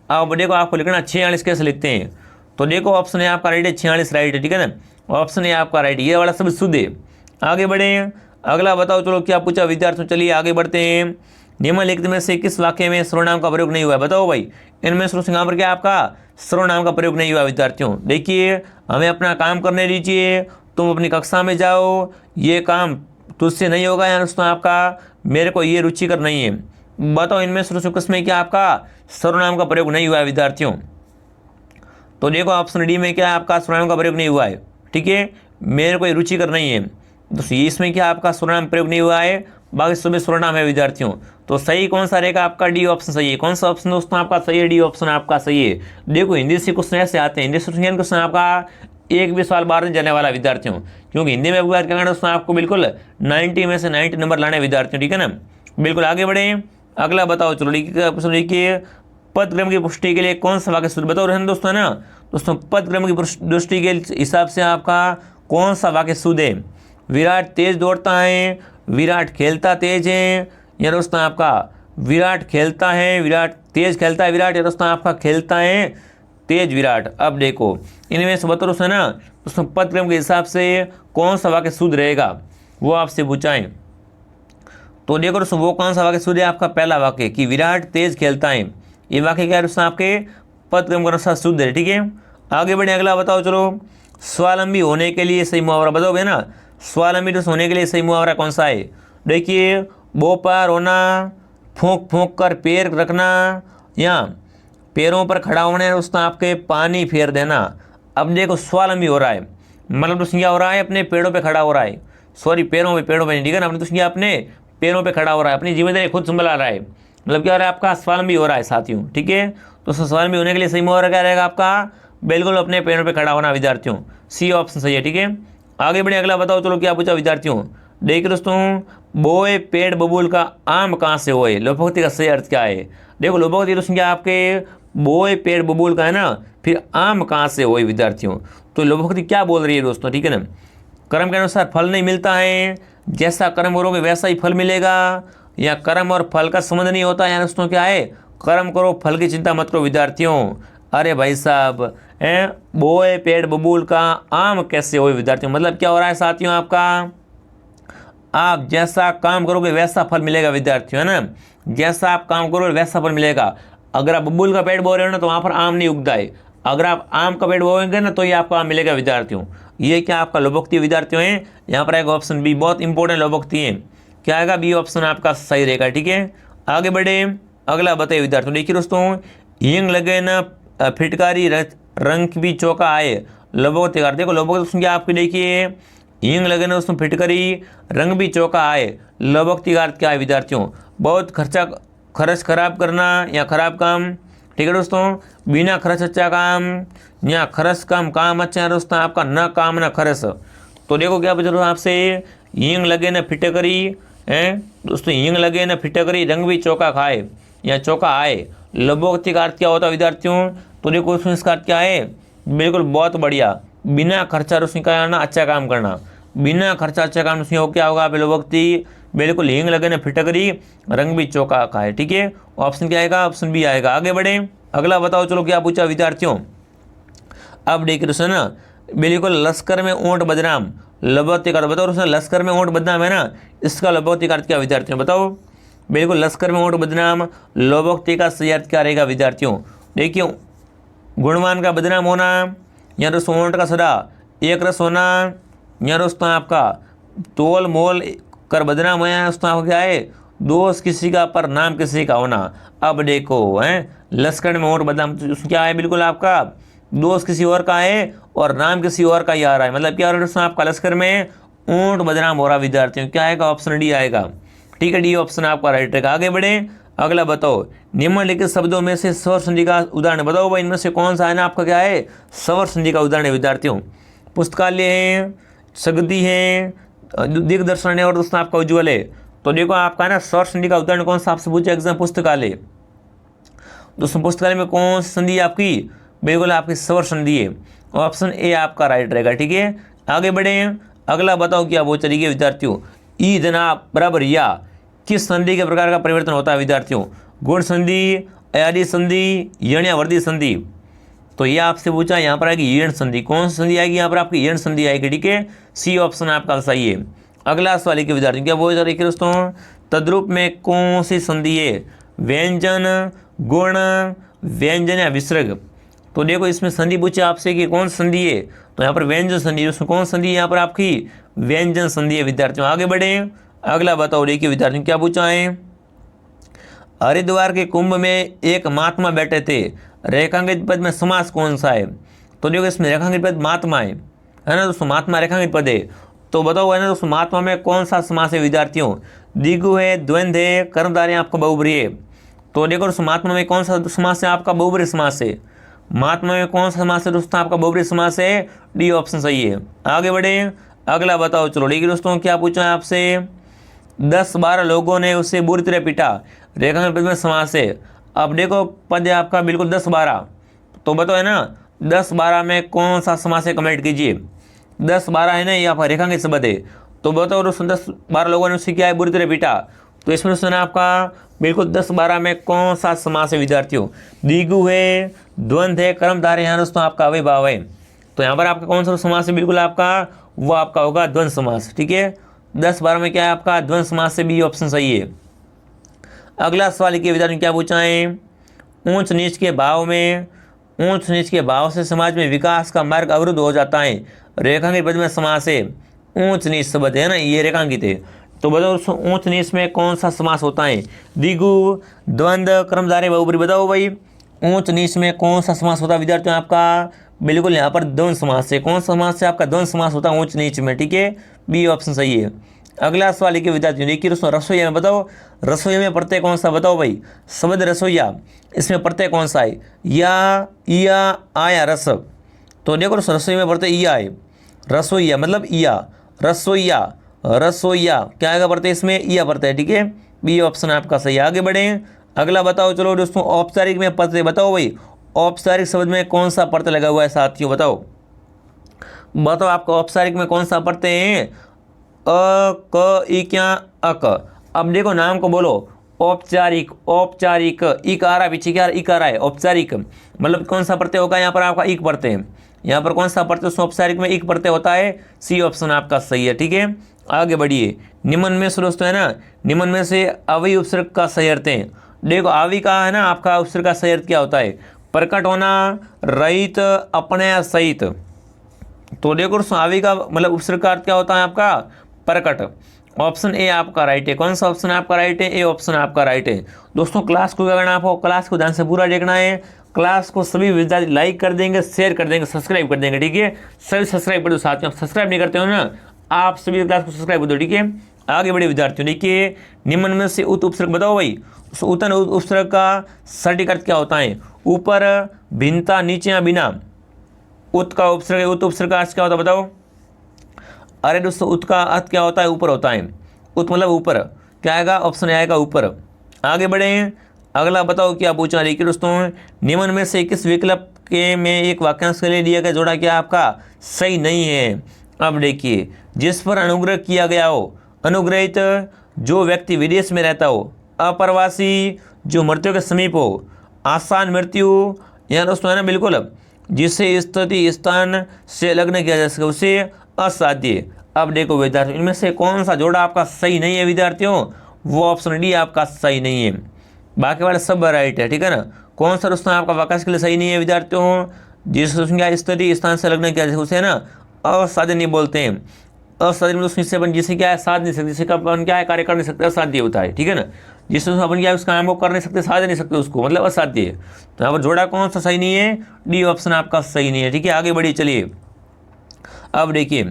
अब देखो आपको लिखना 46 कैसे लिखते हैं, तो देखो ऑप्शन है आपका राइट है, 46 राइट है, ठीक है ना। ऑप्शन है आपका राइट, ये वाला शब्द शुद्ध है। आगे बढ़ें, अगला बताओ, चलो क्या पूछा विद्यार्थियों, चलिए आगे बढ़ते हैं। निम्नलिखित में से किस वाक्य में सर्वनाम का प्रयोग नहीं हुआ है? बताओ भाई, इनमें से यहाँ पर क्या आपका सर्वनाम का प्रयोग नहीं हुआ विद्यार्थियों? देखिए हमें अपना काम करने दीजिए, तुम अपनी कक्षा में जाओ, ये काम तुझसे नहीं होगा या दोस्तों आपका मेरे को ये रुचिकर नहीं है। बताओ इनमें से किसमें क्या आपका सर्वनाम का प्रयोग नहीं हुआ है विद्यार्थियों? तो देखो ऑप्शन डी में क्या आपका सर्वनाम का प्रयोग नहीं हुआ है, ठीक है, मेरे को ये रुचिकर नहीं है। दोस्तों इसमें क्या आपका सर्वनाम प्रयोग नहीं हुआ है, बाकी सभी सर्वनाम है विद्यार्थियों। तो सही कौन सा रहेगा आपका? डी ऑप्शन सही है। कौन सा ऑप्शन दोस्तों आपका सही है? डी ऑप्शन आपका सही है। देखो हिंदी से क्वेश्चन ऐसे आते हैं, हिंदी से क्वेश्चन आपका एक भी सवाल बाहर नहीं जाने वाला विद्यार्थियों, क्योंकि हिंदी में बात करना दोस्तों आपको बिल्कुल 90 में से 90 नंबर लाने विद्यार्थियों, ठीक है ना। बिल्कुल आगे बढ़े, अगला बताओ, चलो देखिए पदक्रम की पुष्टि के लिए कौन सा वाक्य शुद्ध? बताओ रहने दोस्तों, है ना दोस्तों, पदक्रम की पुष्टि के हिसाब से आपका कौन सा वाक्य शुद्ध है? विराट तेज दौड़ता है, विराट खेलता तेज है, या दोस्तों आपका विराट खेलता है, विराट तेज खेलता है विराट, या दोस्तों आपका खेलता है तेज विराट। अब देखो इनमें से बताओ है ना दोस्तों, पदक्रम के हिसाब से कौन सा वाक्य शुद्ध रहेगा, वो आपसे पूछाएं। तो देखो दोस्तों वो कौन सा वाक्य शुद्ध है? आपका पहला वाक्य कि विराट तेज खेलता है, ये वाक्य क्या है दोस्तों आपके पदक्रम के अनुसार शुद्ध है, ठीक है। आगे बढ़े, अगला बताओ, चलो स्वावलंबी होने के लिए सही मुहावरा बताओगे ना। स्वावलंबी दोस्तों होने के लिए सही मुहावरा कौन सा है? देखिए बोपार होना, फूंक फूंक कर पैर रखना, या पैरों पर खड़ा होने दोस्तों आपके पानी फेर देना। अब देखो स्वावलंबी हो रहा है, मतलब दोस्तों क्या हो रहा है? अपने पेड़ों पे खड़ा हो रहा है, सॉरी पेड़ों पे नहीं, ठीक है ना, अपने दोस्तों अपने पैरों पे खड़ा हो रहा है, अपनी जिम्मेदारी खुद संभाल रहा है, मतलब क्या हो रहा है आपका स्वावलंबी हो रहा है साथियों, ठीक है। तो स्वावलंबी होने के लिए सही मुहावरा क्या रहेगा आपका? बिल्कुल अपने पैरों पे खड़ा होना विद्यार्थियों, सी ऑप्शन सही है, ठीक है। आगे बढ़े, अगला बताओ, चलो क्या पूछा विद्यार्थियों? देखिए दोस्तों, बोए पेड़ बबूल का आम कहाँ से होए, लोपोक्ति का सही अर्थ क्या है? देखो लोपोक्ति दोस्तों क्या आपके बोए पेड़ बबूल का है ना, फिर आम कहाँ से होए विद्यार्थियों? तो लोपोक्ति क्या बोल रही है दोस्तों, ठीक है ना। कर्म के अनुसार फल नहीं मिलता है, जैसा कर्म करोगे वैसा ही फल मिलेगा, या कर्म और फल का संबंध नहीं होता है दोस्तों, क्या है? कर्म करो फल की चिंता मत करो विद्यार्थियों। अरे भाई साहब, बोए पेड़ बबूल का आम कैसे हो विद्यार्थियों? मतलब क्या हो रहा है साथियों आपका? आप जैसा काम करोगे वैसा फल मिलेगा विद्यार्थियों, है ना, जैसा आप काम करोगे वैसा फल मिलेगा। अगर आप बबूल का पेड़ बो रहे हो ना तो वहाँ पर आम नहीं उगता है, अगर आप आम का पेड़ बोएंगे ना तो ये आपको आम मिलेगा विद्यार्थियों। ये क्या आपका लोपोक्ति विद्यार्थियों है? यहाँ पर एक ऑप्शन बी बहुत इंपॉर्टेंट लोपोक्ति है, क्या आएगा? बी ऑप्शन आपका सही रहेगा, ठीक है। आगे बढ़े, अगला बताइए विद्यार्थियों। देखिए दोस्तों, हींग लगे न फिटकारी रंग भी चौका आए, लोपोक्ति का। देखो लोपोक्ति क्या आपकी, देखिए हींग लगे ना उसमें फिटकरी रंग भी चौका आए, लोपोक्ति का अर्थ क्या है विद्यार्थियों? बहुत खर्च खराब करना या खराब काम, ठीक है दोस्तों। बिना खर्च अच्छा काम, या खर्च कम काम अच्छा है दोस्तों आपका, न काम न खर्च। तो देखो क्या पूछ रहा हूँ आपसे, हींग लगे न फिटकरी है दोस्तों, हींग लगे न फिटकरी रंग भी चौका खाए या चौका आए, लोपोक्ति का अर्थ क्या होता है विद्यार्थियों? तो देखो उसमें इसका अर्थ क्या है? बिल्कुल बहुत बढ़िया, बिना खर्चा रोशनी करना, अच्छा काम करना, बिना खर्चा अच्छा काम रोशनी हो क्या होगा लोपोक्ति? बिल्कुल हींग लगे न फिटकरी रंग भी चौका खाए, ठीक है। ऑप्शन क्या आएगा? ऑप्शन बी आएगा। आगे बढ़े, अगला बताओ, चलो क्या पूछा विद्यार्थियों? अब देखिए दोस्तों ना, बिल्कुल लश्कर में ऊंट बदनाम, लोपोक्ति का बताओ दोस्तों, लश्कर में ऊंट बदनाम है ना, इसका लोपोक्ति का अर्थ क्या विद्यार्थियों? बताओ। बिल्कुल लश्कर में ऊंट बदनाम, लोपोक्ति का सही अर्थ क्या रहेगा विद्यार्थियों? देखिए गुणवान का बदनाम होना, यहाँ दोस्तों ऊंट का सदा, एक रस होना, यहाँ दोस्तों आपका तोल मोल कर बदनाम होया दोस्तों आपका क्या है, दोस्त किसी का पर नाम किसी का होना। अब देखो हैं लश्कर में ऊंट बदनाम, तो क्या है बिल्कुल आपका दोस्त किसी और का है और नाम किसी और का ही आ रहा है, मतलब क्या हो रहा है दोस्तों आपका लश्कर में ऊंट बदनाम हो रहा विद्यार्थियों, क्या आएगा ऑप्शन डी आएगा। ठीक है, डी ऑप्शन आपका राइट रहेगा। आगे बढ़े, अगला बताओ निम्नलिखित शब्दों में से स्वर संधि का उदाहरण बताओ भाई, इनमें से कौन सा है ना आपका क्या है स्वर संधि का उदाहरण है विद्यार्थियों। पुस्तकालय है, सगदी है, दिग्दर्शन है और दोस्तों आपका उज्ज्वल है। तो देखो आपका ना स्वर संधि का उदाहरण कौन सा आपसे पूछे एग्जाम, पुस्तकालय। दोस्तों पुस्तकालय में कौन सी संधि है आपकी, बिल्कुल आपकी स्वर संधि है, ऑप्शन ए आपका राइट रहेगा। ठीक है, आगे बढ़े, अगला बताओ क्या वो तरीके विद्यार्थियों, ई जनाब बराबर या किस संधि के प्रकार का परिवर्तन होता है विद्यार्थियों, गुण संधि, अयादी संधि, यण या वर्दी संधि। तो ये आपसे पूछा, यहाँ पर आएगी यण संधि, कौन सी संधि आएगी यहाँ पर आपकी यण संधि आएगी। ठीक है, सी ऑप्शन आपका सही है। अगला सवाल के विद्यार्थी क्या बोल रहे दोस्तों, तद्रूप में कौन सी संधि है, व्यंजन, गुण, व्यंजन या विसर्ग। तो देखो इसमें संधि पूछे आपसे कि कौन संधि है, तो यहाँ पर व्यंजन संधि, उसमें कौन संधि है यहाँ पर आपकी व्यंजन संधि है विद्यार्थियों। आगे बढ़े, अगला बताओ देखिए विद्यार्थियों क्या पूछा है, हरिद्वार के कुंभ में एक महात्मा बैठे थे, रेखांकित पद में समास कौन सा है। तो देखो इसमें रेखांकित पद महात्मा है ना दोस्तों, महात्मा रेखांकित पद है। तो बताओ है ना दोस्तों महात्मा में कौन सा समास है विद्यार्थियों, दिगु है, द्वंद्व है, कर्मधारय है, आपका बहुब्री है। तो देखो दोस्तों महात्मा में कौन सा समास है आपका बहुब्री समास है, महात्मा में कौन सा समास है दोस्तों आपका बहुब्री समास है, डी ऑप्शन सही है। आगे बढ़े, अगला बताओ चलो ठीक है दोस्तों क्या पूछा है आपसे, 10-12 लोगों ने उसे बुरी तरह पीटा, रेखांकित पद में समास है। अब देखो पद है आपका बिल्कुल 10-12, तो बताओ है ना 10-12 में कौन सा समास है कमेंट कीजिए। 10-12 है ना ये आपका रेखांकित शब्द है, तो बताओ दोस्तों 10-12 लोगों ने उसे क्या है बुरी तरह पीटा, तो इसमें दोस्तों ना आपका बिल्कुल 10-12 में कौन सा समास है विद्यार्थियों, दिगु है, द्वंद्व है, कर्मधारय यहाँ दोस्तों आपका अव्ययभाव है। तो यहाँ पर आपका कौन सा समास है बिल्कुल आपका वो आपका होगा द्वंद्व समास। ठीक है, 10-12 में क्या है आपका द्वंद्व समास से बी ऑप्शन सही है। अगला सवाल के विद्यार्थी क्या पूछा है, ऊंच नीच के भाव में, ऊंच नीच के भाव से समाज में विकास का मार्ग अवरुद्ध हो जाता है, रेखांकित पद में समास है, ऊंच नीच शब्द है ना ये रेखांकित है। तो बताओ ऊंच नीच में कौन सा समास होता है, दिगु, द्वंद्व, कर्मधारय, बहुब्री। बताओ भाई ऊंच नीच में कौन सा समास होता है विद्यार्थियों आपका, बिल्कुल यहाँ पर द्वंद्व समास है। कौन सा समास है आपका द्वंद्व समास होता है ऊंच नीच में। ठीक है, बी ऑप्शन सही है। अगला सवाल के विद्यार्थियों देखिए दोस्तों रसोईया में बताओ, रसोईया में प्रत्यय कौन सा बताओ भाई, शब्द रसोईया इसमें प्रत्यय कौन सा है, या, इया, आया, रस। तो देखो रसोई में प्रत्यय इया है, रसोईया मतलब इया, रसोईया, रसोईया क्या आएगा प्रत्यय इसमें इया प्रत्यय। ठीक है, बी ऑप्शन आपका सही है। आगे बढ़े, अगला बताओ चलो दोस्तों औपचारिक में प्रत्यय बताओ भाई, औपचारिक शब्द में कौन सा प्रत्यय लगा हुआ है साथियों, बताओ बताओ आपका औपचारिक में कौन सा प्रत्यय है, अ, क, इ, क्या, अक। अब देखो नाम को बोलो, औपचारिक, औपचारिक, इकारा पीछे क्या इकारा है, औपचारिक मतलब कौन सा प्रत्यय होगा यहाँ पर आपका इक प्रत्यय, यहाँ पर कौन सा प्रत्यय औपचारिक में इक प्रत्यय होता है, सी ऑप्शन आपका सही है। ठीक है, आगे बढ़िए, निम्न में से दोस्तों है ना, निम्न में से अवयव उपसर्ग का सही अर्थ है। देखो अवयव का है ना आपका उपसर्ग का सही अर्थ क्या होता है, प्रकट होना, रहित, अपने या सहित। तो देखो अवयव का मतलब उपसर्ग का अर्थ क्या होता है आपका प्रकट। ऑप्शन ए आपका राइट है। कौन सा ऑप्शन आपका राइट है, ए ऑप्शन आपका राइट है। दोस्तों क्लास को क्या करना है आपको, क्लास को ध्यान से पूरा देखना है, क्लास को सभी विद्यार्थी लाइक कर देंगे, शेयर कर देंगे, सब्सक्राइब कर देंगे। ठीक है, सभी सब्सक्राइब कर दो, साथ में आप सब्सक्राइब नहीं करते हो ना, आप सभी क्लास को सब्सक्राइब कर दो। ठीक है, आगे बढ़े विद्यार्थियों देखिए, निम्न में से उत उपसर्ग बताओ भाई, उतन उपसर्ग का सटीक अर्थ क्या होता है, ऊपर, भिन्नता, नीचे या बिना। उत का उपसर्ग, उत उपसर्ग का अर्थ क्या होता है बताओ। अरे दोस्तों उत का अर्थ क्या होता है, ऊपर होता है, उत मतलब ऊपर, क्या आएगा ऑप्शन आएगा ऊपर। आगे बढ़े, अगला बताओ क्या पूछा। देखिए दोस्तों निम्न में से किस विकल्प के में एक वाक्यांश के लिए दिया गया जोड़ा क्या आपका सही नहीं है। अब देखिए, जिस पर अनुग्रह किया गया हो, अनुग्रहित, जो व्यक्ति विदेश में रहता हो, अप्रवासी, जो मृत्यु के समीप हो, आसान मृत्यु, यहाँ दोस्तों है ना बिल्कुल, जिसे स्थिति स्थान से लग्न किया जा सके उसे असाध्य। अब देखो विद्यार्थियों इनमें से कौन सा जोड़ा आपका सही नहीं है विद्यार्थियों, वो ऑप्शन डी आपका सही नहीं है, बाकी वाले सब राइट है। ठीक है ना, कौन सा दोस्तों आपका वाक्यांश के लिए सही नहीं है विद्यार्थियों, जिसको क्या स्थिति स्थान से लगने क्या उसे ना असाध्य नहीं बोलते हैं। असाध्य मतलब उससे अपन जिसे क्या है साध नहीं सकते, जिससे अपन क्या है कार्य कर नहीं सकते, असाध्य होता है, ठीक है ना। जिससे अपन क्या है उस काम को कर नहीं सकते, साध नहीं सकते उसको, मतलब असाध्य है। तो यहाँ पर जोड़ा कौन सा सही नहीं है, डी ऑप्शन आपका सही नहीं है, ठीक है। आगे बढ़िए चलिए। अब देखिए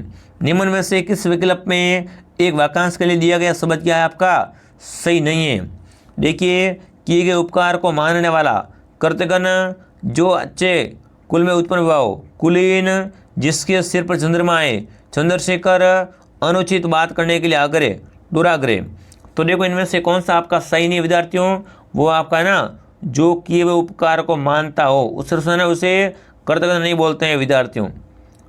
निम्न में से किस विकल्प में एक वाक्यांश के लिए दिया गया शब्द क्या है आपका सही नहीं है। देखिए किए गए उपकार को मानने वाला कृतघ्न जो अच्छे कुल में उत्पन्न हुआ हो, कुलीन जिसके सिर पर चंद्रमा है, चंद्रशेखर अनुचित बात करने के लिए आग्रह दुराग्रह। तो देखो इनमें से कौन सा आपका सही नहीं विद्यार्थियों, वो आपका ना जो किए हुए उपकार को मानता हो उसे कृतघ्न नहीं बोलते हैं विद्यार्थियों,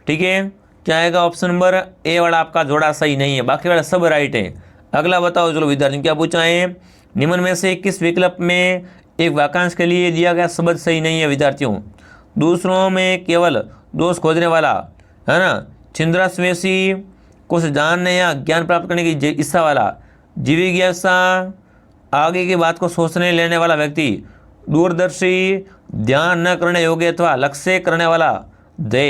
ठीक है। क्या आएगा ऑप्शन नंबर ए वाला आपका जोड़ा सही नहीं है, बाकी वाला सब राइट है। अगला बताओ चलो विद्यार्थियों क्या पूछा है, निम्न में से किस विकल्प में एक वाक्यांश के लिए दिया गया शब्द सही नहीं है विद्यार्थियों। दूसरों में केवल दोष खोजने वाला है ना, छिंद्रास्वेशी कुछ जानने या ज्ञान प्राप्त करने की इच्छा वाला, जिज्ञासा आगे की बात को सोचने लेने वाला व्यक्ति, दूरदर्शी ध्यान न करने योग्य अथवा लक्ष्य करने वाला दे।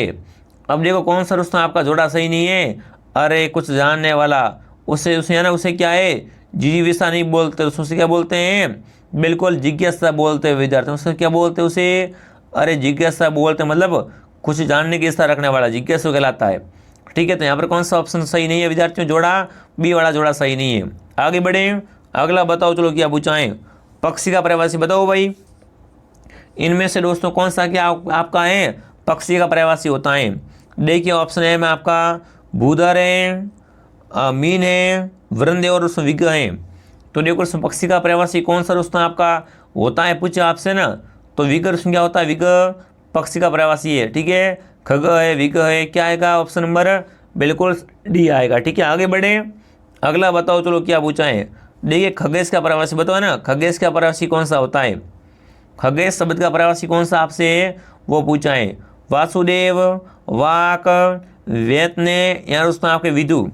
अब देखो कौन सा रुस्तम आपका जोड़ा सही नहीं है, अरे कुछ जानने वाला उसे है ना, उसे क्या है जिज्ञासा नहीं बोलते, उसे क्या बोलते हैं बिल्कुल जिज्ञासा बोलते हैं विद्यार्थी, उसे क्या बोलते हैं उसे, अरे जिज्ञासा बोलते मतलब कुछ जानने की इच्छा रखने वाला जिज्ञासु कहलाता है, ठीक है। तो यहाँ पर कौन सा ऑप्शन सही नहीं है विद्यार्थियों, जोड़ा बी वाला जोड़ा सही नहीं है। आगे बढ़े, अगला बताओ चलो क्या पूछाएं, पक्षी का प्रवासी बताओ भाई। इनमें से दोस्तों कौन सा क्या आपका है पक्षी का प्रवासी होता है। देखिए ऑप्शन ए में आपका भूधर है, मीन है, वृंदे और उसमें विग है। तो देखो उसमें पक्षी का प्रवासी कौन सा दोस्तों आपका होता है, पूछे आपसे ना, तो विग उसमें क्या होता है, विग पक्षी का प्रवासी है, ठीक है। खग है, विग है, क्या आएगा ऑप्शन नंबर बिल्कुल डी आएगा, ठीक है। आगे बढ़े, अगला बताओ चलो क्या पूछा है। देखिए खगेश का प्रवासी बताओ ना, खगेश का प्रवासी कौन सा होता है, खगेश शब्द का प्रवासी कौन सा आपसे वो पूछा है। वासुदेव, वाक, वेतने या उसमें आपके विदु।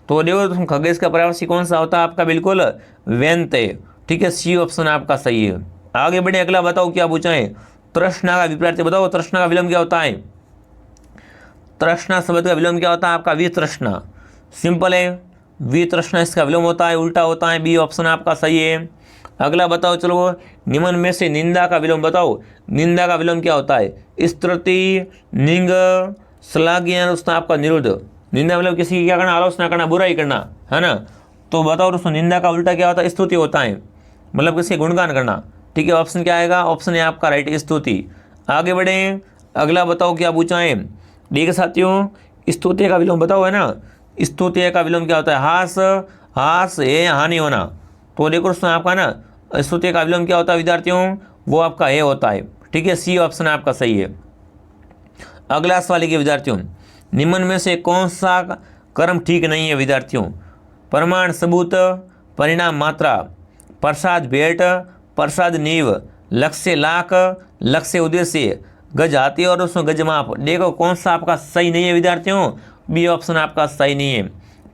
तो देखो तुम खगेश का प्रवासी कौन सा होता है आपका बिल्कुल व्यंत, ठीक है। सी ऑप्शन आपका सही है। आगे बढ़े, अगला बताओ क्या पूछा है, तृष्णा का विपरीत बताओ, तृष्णा का विलोम क्या होता है। तृष्णा शब्द का विलोम क्या होता है आपका वितृष्णा, सिंपल है, वितृष्णा इसका विलोम होता है, उल्टा होता है, बी ऑप्शन आपका सही है। अगला बताओ चलो निम्न में से निंदा का विलोम बताओ, निंदा का विलोम क्या होता है, स्तुति, निंग, श्लाघ्य उसका आपका निरुद्ध। निंदा मतलब किसी की क्या करना, आलोचना करना, बुराई करना, है ना। तो बताओ दोस्तों निंदा का उल्टा क्या होता है, स्तुति होता है, मतलब किसी गुणगान करना, ठीक है। ऑप्शन क्या आएगा, ऑप्शन है आपका राइट स्तुति। आगे बढ़े, अगला बताओ क्या पूछा है। ठीक है साथियों, स्तुति का विलोम बताओ, है ना। स्तुति का विलोम क्या होता है, हास, हास है हानि होना। तो देखो दोस्तों आपका ना स्तुति का विलोम क्या होता है विद्यार्थियों, वो आपका ए होता है, ठीक है। सी ऑप्शन आपका सही है। अगला सवाल के विद्यार्थियों, निम्न में से कौन सा कर्म ठीक नहीं है विद्यार्थियों। प्रमाण सबूत, परिणाम मात्रा, प्रसाद भेंट, प्रसाद नींव, लक्ष्य लाख, लक्ष्य उद्देश्य, गज हाथी और उसमें गज माप। देखो कौन सा आपका सही नहीं है विद्यार्थियों, बी ऑप्शन आपका सही नहीं है,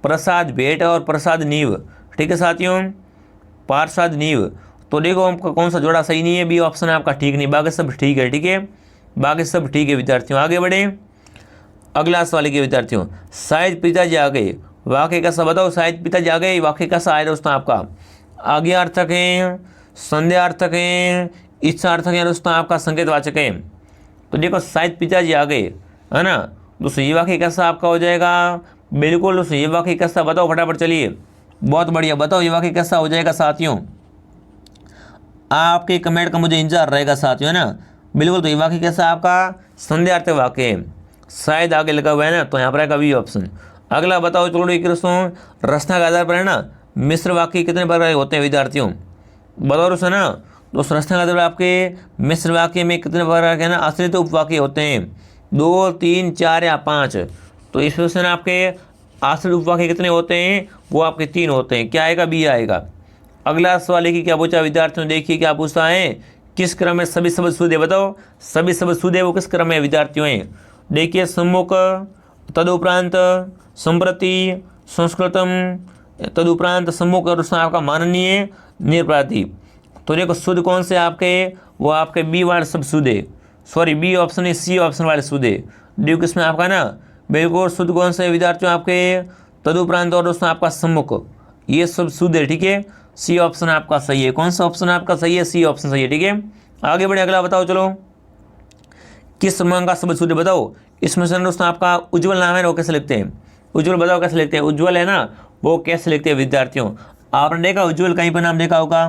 प्रसाद भेंट और प्रसाद नींव, ठीक है साथियों, प्रसाद नींव। तो देखो आपका कौन सा जोड़ा सही नहीं है, बी ऑप्शन आपका ठीक नहीं, बाकी सब ठीक है, ठीक है, बाकी सब ठीक है विद्यार्थियों। आगे बढ़े, अगला सवाल के विद्यार्थियों, शायद पिताजी आ गए, वाक्य कैसा बताओ, शायद पिताजी आ गए, वाक्य कैसा आया दोस्तों आपका, आज्ञार्थक है, संध्यार्थक है, इच्छार्थक है दोस्तों, आपका संकेतवाचक है। तो देखो शायद पिताजी आ गए, है ना, दोस्तों ये वाक्य कैसा आपका हो जाएगा, बिल्कुल दोस्तों ये वाक्य कैसा बताओ फटाफट, चलिए बहुत बढ़िया बताओ ये वाक्य कैसा हो जाएगा साथियों, आपके कमेंट का मुझे इंतजार रहेगा साथियों, है ना। बिल्कुल, तो ये वाक्य कैसा आपका संध्यार्थक वाक्य है, शायद आगे लगा हुआ है ना, तो यहाँ पर आएगा बी ऑप्शन। अगला बताओ चलो दोस्तों, रचना के आधार पर है ना मिश्र वाक्य कितने प्रकार के होते हैं विद्यार्थियों, बताओ दोस्तों ना। दोस्तों रचना के आधार पर आपके मिश्र वाक्य में कितने प्रकार के ना आश्रित उपवाक्य होते हैं, 2, 3, 4 या 5। तो इस वजह से ना आपके आश्रित उपवाक्य कितने होते हैं, वो आपके 3 होते हैं, क्या आएगा, बी आएगा। अगला सवाल है कि क्या पूछा विद्यार्थियों, देखिए क्या पूछता है, किस क्रम में सभी शब्द शुद्ध है, बताओ सभी शब्द शुद्ध है वो किस क्रम में विद्यार्थियों हैं। देखिए सम्मुख, तदुपरांत, संप्रति, संस्कृतम, तदुपरांत सम्मुख और उसमें आपका माननीय, निरपराधी। तो देखो शुद्ध कौन से आपके, वो आपके बी वाले सब शुद्ध है, सॉरी बी ऑप्शन नहीं, सी ऑप्शन वाले शुद्ध है। डी किसमें आपका ना बिल्कुल शुद्ध कौन सा है विद्यार्थियों आपके, तदुपरांत और दोस्तों आपका सम्मुख, ये सब शुद्ध है, ठीक है। सी ऑप्शन आपका सही है। कौन सा ऑप्शन आपका सही है, सी ऑप्शन सही है, ठीक है। आगे बढ़े, अगला बताओ चलो, किस क्रमांक का शब्द शुद्ध है बताओ। इसमें से दोस्तों आपका उज्ज्वल नाम है ना, वो कैसे लिखते हैं, उज्ज्वल बताओ कैसे लिखते हैं, उज्ज्वल है ना वो कैसे लिखते हैं विद्यार्थियों। आपने देखा उज्ज्वल कहीं पर नाम देखा होगा,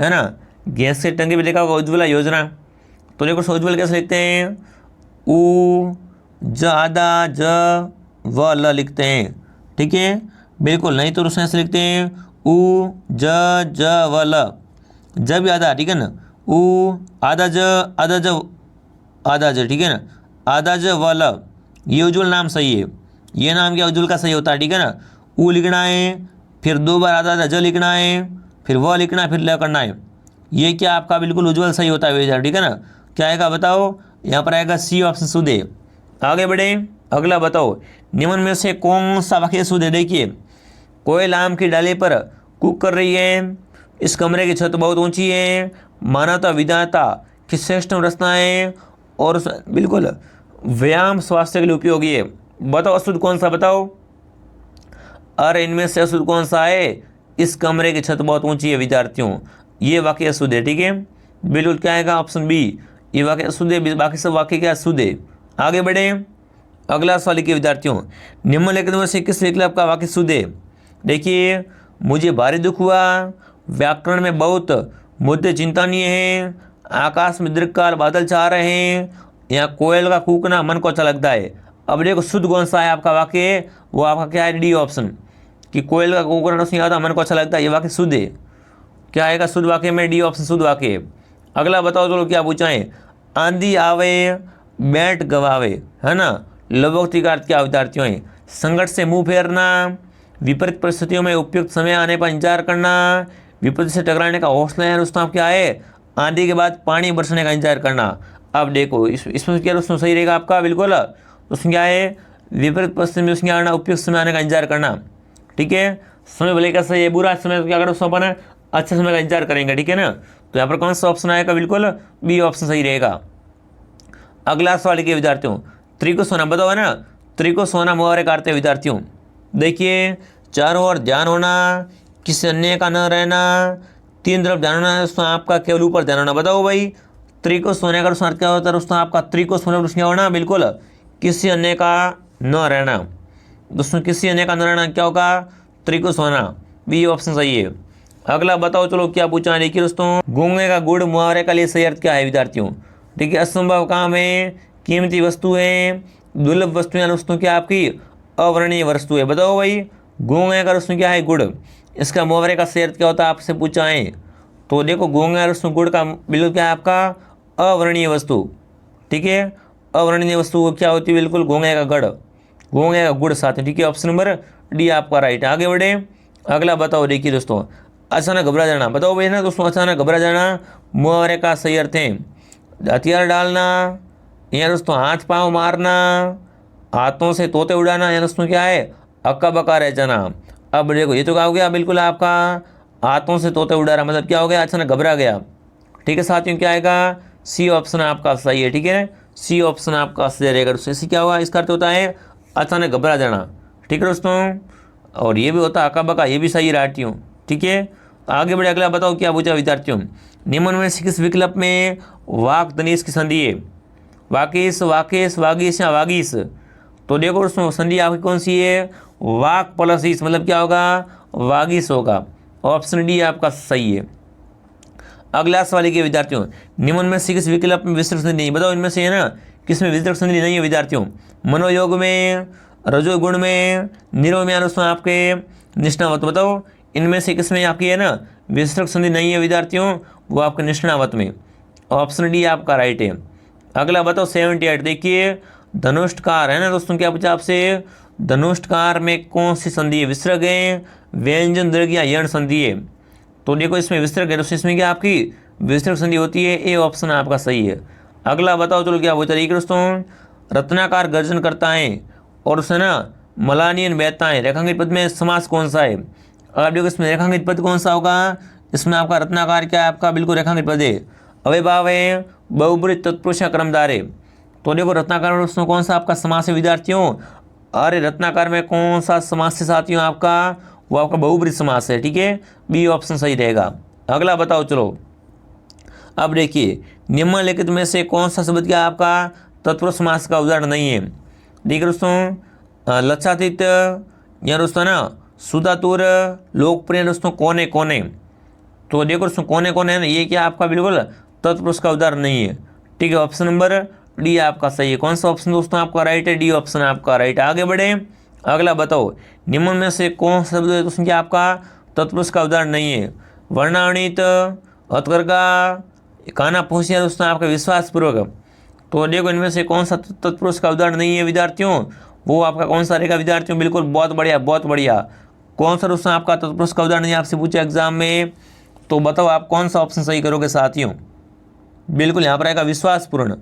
है ना, गैस से टंकी भी देखा होगा उज्ज्वला योजना। तो देखो उज्ज्वल कैसे लिखते हैं, उ ज आदा ज व ल लिखते हैं, ठीक है, बिल्कुल। नहीं तो उसमें ऐसे लिखते हैं उ ज व ल, ज भी आधा, ठीक है ना, उ आधा ज आधा ज, ठीक है ना, आधा ज व ल, ये उज्ज्वल नाम सही है। ये नाम क्या उज्ज्वल का सही होता है, ठीक है ना। उ लिखना है, फिर 2 बार आधा ज लिखना है, फिर व लिखना है, फिर ल करना है। ये क्या आपका बिल्कुल उज्ज्वल सही होता है विद्यार्थी, ठीक है ना। क्या आएगा बताओ, यहाँ पर आएगा सी ऑप्शन शुद्ध है। आगे बढ़े, अगला बताओ, निम्न में से कौन सा वाक्य शुद्ध है। देखिए, कोयल आम की डाली पर कूक कर रही है, इस कमरे की छत बहुत ऊंची है, मानवता विधाता की श्रेष्ठ रचना है, और बिल्कुल व्यायाम स्वास्थ्य के लिए उपयोगी है। बताओ अशुद्ध कौन सा बताओ। अरे इनमें से अशुद्ध कौन सा है, इस कमरे की छत बहुत ऊंची है विद्यार्थियों, ये वाक्य अशुद्ध है, ठीक है, बिल्कुल। क्या आएगा ऑप्शन बी, ये वाक्य अशुद्ध है, बाकी सब वाक्य क्या शुद्ध है। आगे बढ़े, अगला सवाल लिखिए विद्यार्थियों, निम्नलिखित में से किस विकल्प का वाक्य शुद्ध है। देखिए, मुझे भारी दुख हुआ, व्याकरण में बहुत मुद्दे चिंतनीय हैं, आकाश में दीर्घकाल बादल छा रहे हैं, या कोयल का कूकना मन को अच्छा लगता है। अब देखो शुद्ध कौन सा है आपका वाक्य, वो आपका क्या है, डी ऑप्शन, कि कोयल का कूकना नहीं आता मन को अच्छा लगता है, ये वाक्य शुद्ध है। क्या आएगा शुद्ध वाक्य में, डी ऑप्शन शुद्ध वाक्य है। अगला बताओ चलो क्या पूछा है, आंधी आवे बैठ गवावे, है ना, लघुक्ति का अर्थ क्या विद्यार्थियों है, संकट से मुंह फेरना, विपरीत परिस्थितियों में उपयुक्त समय आने पर इंतजार करना, विपत्ति से टकराने का हौसला है, दोस्तों क्या है, आंधी के बाद पानी बरसने का इंतजार करना। अब देखो इसमें क्या दोस्तों सही रहेगा आपका, बिल्कुल। उसमें क्या है, विपरीत परिस्थिति में उसमें आना, उपयुक्त समय आने का इंतजार करना, ठीक है। समय भले का सही है, बुरा समय तो क्या करो दोस्तों अपन अच्छे समय का इंतजार करेंगे, ठीक है ना। तो यहाँ पर कौन सा ऑप्शन आएगा, बिल्कुल बी ऑप्शन सही रहेगा। अगला सवाल के विद्यार्थियों, त्रिको सोना बताओ, है ना, त्रिको सोना मुहावरे काटते हैं विद्यार्थियों। देखिए, चारों ओर ध्यान होना, किसी अन्य का न रहना, 3 तरफ ध्यान होना, दोस्तों आपका केवल ऊपर ध्यान होना। बताओ भाई, त्रिको सोने का दोस्तों क्या होता है, दोस्तों आपका त्रिको सोने का क्या होना, बिल्कुल किसी अन्य का न रहना। दोस्तों किसी अन्य का न रहना क्या होगा, त्रिको सोना, बी ऑप्शन सही है। अगला बताओ चलो क्या पूछा है, देखिए दोस्तों, गूंगे का गुड़ मुहावरे का लिए सही अर्थ क्या है विद्यार्थियों। ठीक है, असंभव काम है, कीमती वस्तु है, दुर्लभ वस्तु है, दोस्तों क्या आपकी अवर्णनीय वस्तु है। बताओ भाई, गूंगे का दोस्तों क्या है, गुड़, इसका मुहावरे का सही अर्थ क्या होता है, आपसे पूछा है। तो देखो गूंगे दोस्तों गुड़ का बिल्कुल क्या है आपका, अवर्णनीय वस्तु, ठीक है, अवर्णनीय वस्तु क्या होती है, बिल्कुल गूंगे का गढ़, गूंगे का गुड़ साथ है, ठीक है, ऑप्शन नंबर डी आपका राइट है। आगे बढ़े, अगला बताओ, देखिए दोस्तों, अचानक घबरा जाना। बताओ भाई ना दोस्तों, अचानक घबरा जाना मुहावरे का सही अर्थ है, हथियार डालना, या दोस्तों हाथ पांव मारना, हाथों से तोते उड़ाना, या दोस्तों क्या है, अक्का बक्का रह जाना। अब देखो ये तो क्या हो गया, बिल्कुल आपका हाथों से तोते उड़ा रहा, मतलब क्या हो गया, अचानक घबरा गया, ठीक है। साथियों क्या आएगा, सी ऑप्शन आपका सही है, ठीक है, सी ऑप्शन आपका सही रहेगा। दोस्तों इससे क्या होगा, इसका अर्थ होता है अचानक घबरा जाना, ठीक है दोस्तों। और ये भी होता है अक्का बक्का, ये भी सही राटियों, ठीक है। आगे बढ़े, अगला बताओ क्या पूछा विद्यार्थियों, निम्न में से किस विकल्प में वाक तनीस की संधि है, वाकिस, वाकिस, वागिस या वागिस। तो देखो दोस्तों संधि आपकी कौन सी है, वाक प्लस इस, मतलब क्या होगा, वागिस होगा, ऑप्शन डी आपका सही है। अगला सवाल के विद्यार्थियों, निम्न में से किस विकल्प में विस्तृत संधि नहीं। बताओ इनमें से है ना, किसमें विस्तृत संधि नहीं है विद्यार्थियों, मनोयोग में, रजोगुण में, निर्व में, दोस्तों आपके निष्ठावत। बताओ इनमें से किसमें आपकी है ना विस्तृत संधि नहीं है विद्यार्थियों, वो आपके निष्ठावत में, ऑप्शन डी आपका राइट है। अगला बताओ 78, देखिए धनुष्टकार है ना दोस्तों, क्या पूछा आपसे, धनुष्टकार में कौन सी संधि है, विसर्ग है, व्यंजन दीर्घ या यण संधि है। तो देखो इसमें विसर्ग है, दोस्तों इसमें क्या आपकी विसर्ग संधि होती है, ए ऑप्शन आपका सही है। अगला बताओ चलो क्या पूछा, देखिए दोस्तों, रत्नाकार गर्जन करता है और उसे ना मलानियन बहता है, रेखांकित पद में समास कौन सा है। अब देखो इसमें रेखांकित पद कौन सा होगा, इसमें आपका रत्नाकार क्या है, आपका बिल्कुल रेखांकित पद है, अव्ययभाव है, बहुब्रीहि तत्पुरुष या क्रमधार है। तो देखो रत्नाकर में दोस्तों कौन सा आपका समास है विद्यार्थियों? अरे रत्नाकर में कौन सा समास है साथियों आपका? वो आपका बहुब्रीहि समास है। ठीक है, बी ऑप्शन सही रहेगा। अगला बताओ चलो। अब देखिए निम्नलिखित में से कौन सा शब्द क्या आपका तत्पुरुष समास का उदाहरण नहीं है? देखिए दोस्तों लक्षातीत या दोस्तों ना सुधातुर, लोकप्रिय दोस्तों कोने कोने। तो देखो दोस्तों कोने कोने है ना, ये क्या आपका बिल्कुल तत्पुरुष का उदाहरण नहीं है। ठीक है, ऑप्शन नंबर डी आपका सही है। कौन सा ऑप्शन दोस्तों आपका राइट है? डी ऑप्शन आपका राइट है। आगे बढ़े, अगला बताओ निम्न में से कौन सा शब्द है दोस्तों क्या आपका तत्पुरुष का उदाहरण नहीं है? वर्णावणित, हथकरघा, काना फूसिया दोस्तों आपका विश्वासपूर्वक। तो देखो इनमें से कौन सा तत्पुरुष का उदाहरण नहीं है विद्यार्थियों? वो आपका कौन सा रहेगा विद्यार्थियों? बिल्कुल बहुत बढ़िया बहुत बढ़िया। कौन सा दोस्तों आपका तत्पुरुष का उदाहरण नहीं आपसे पूछा एग्जाम में? तो बताओ आप कौन सा ऑप्शन सही करोगे साथियों? बिल्कुल यहाँ पर आएगा विश्वासपूर्ण।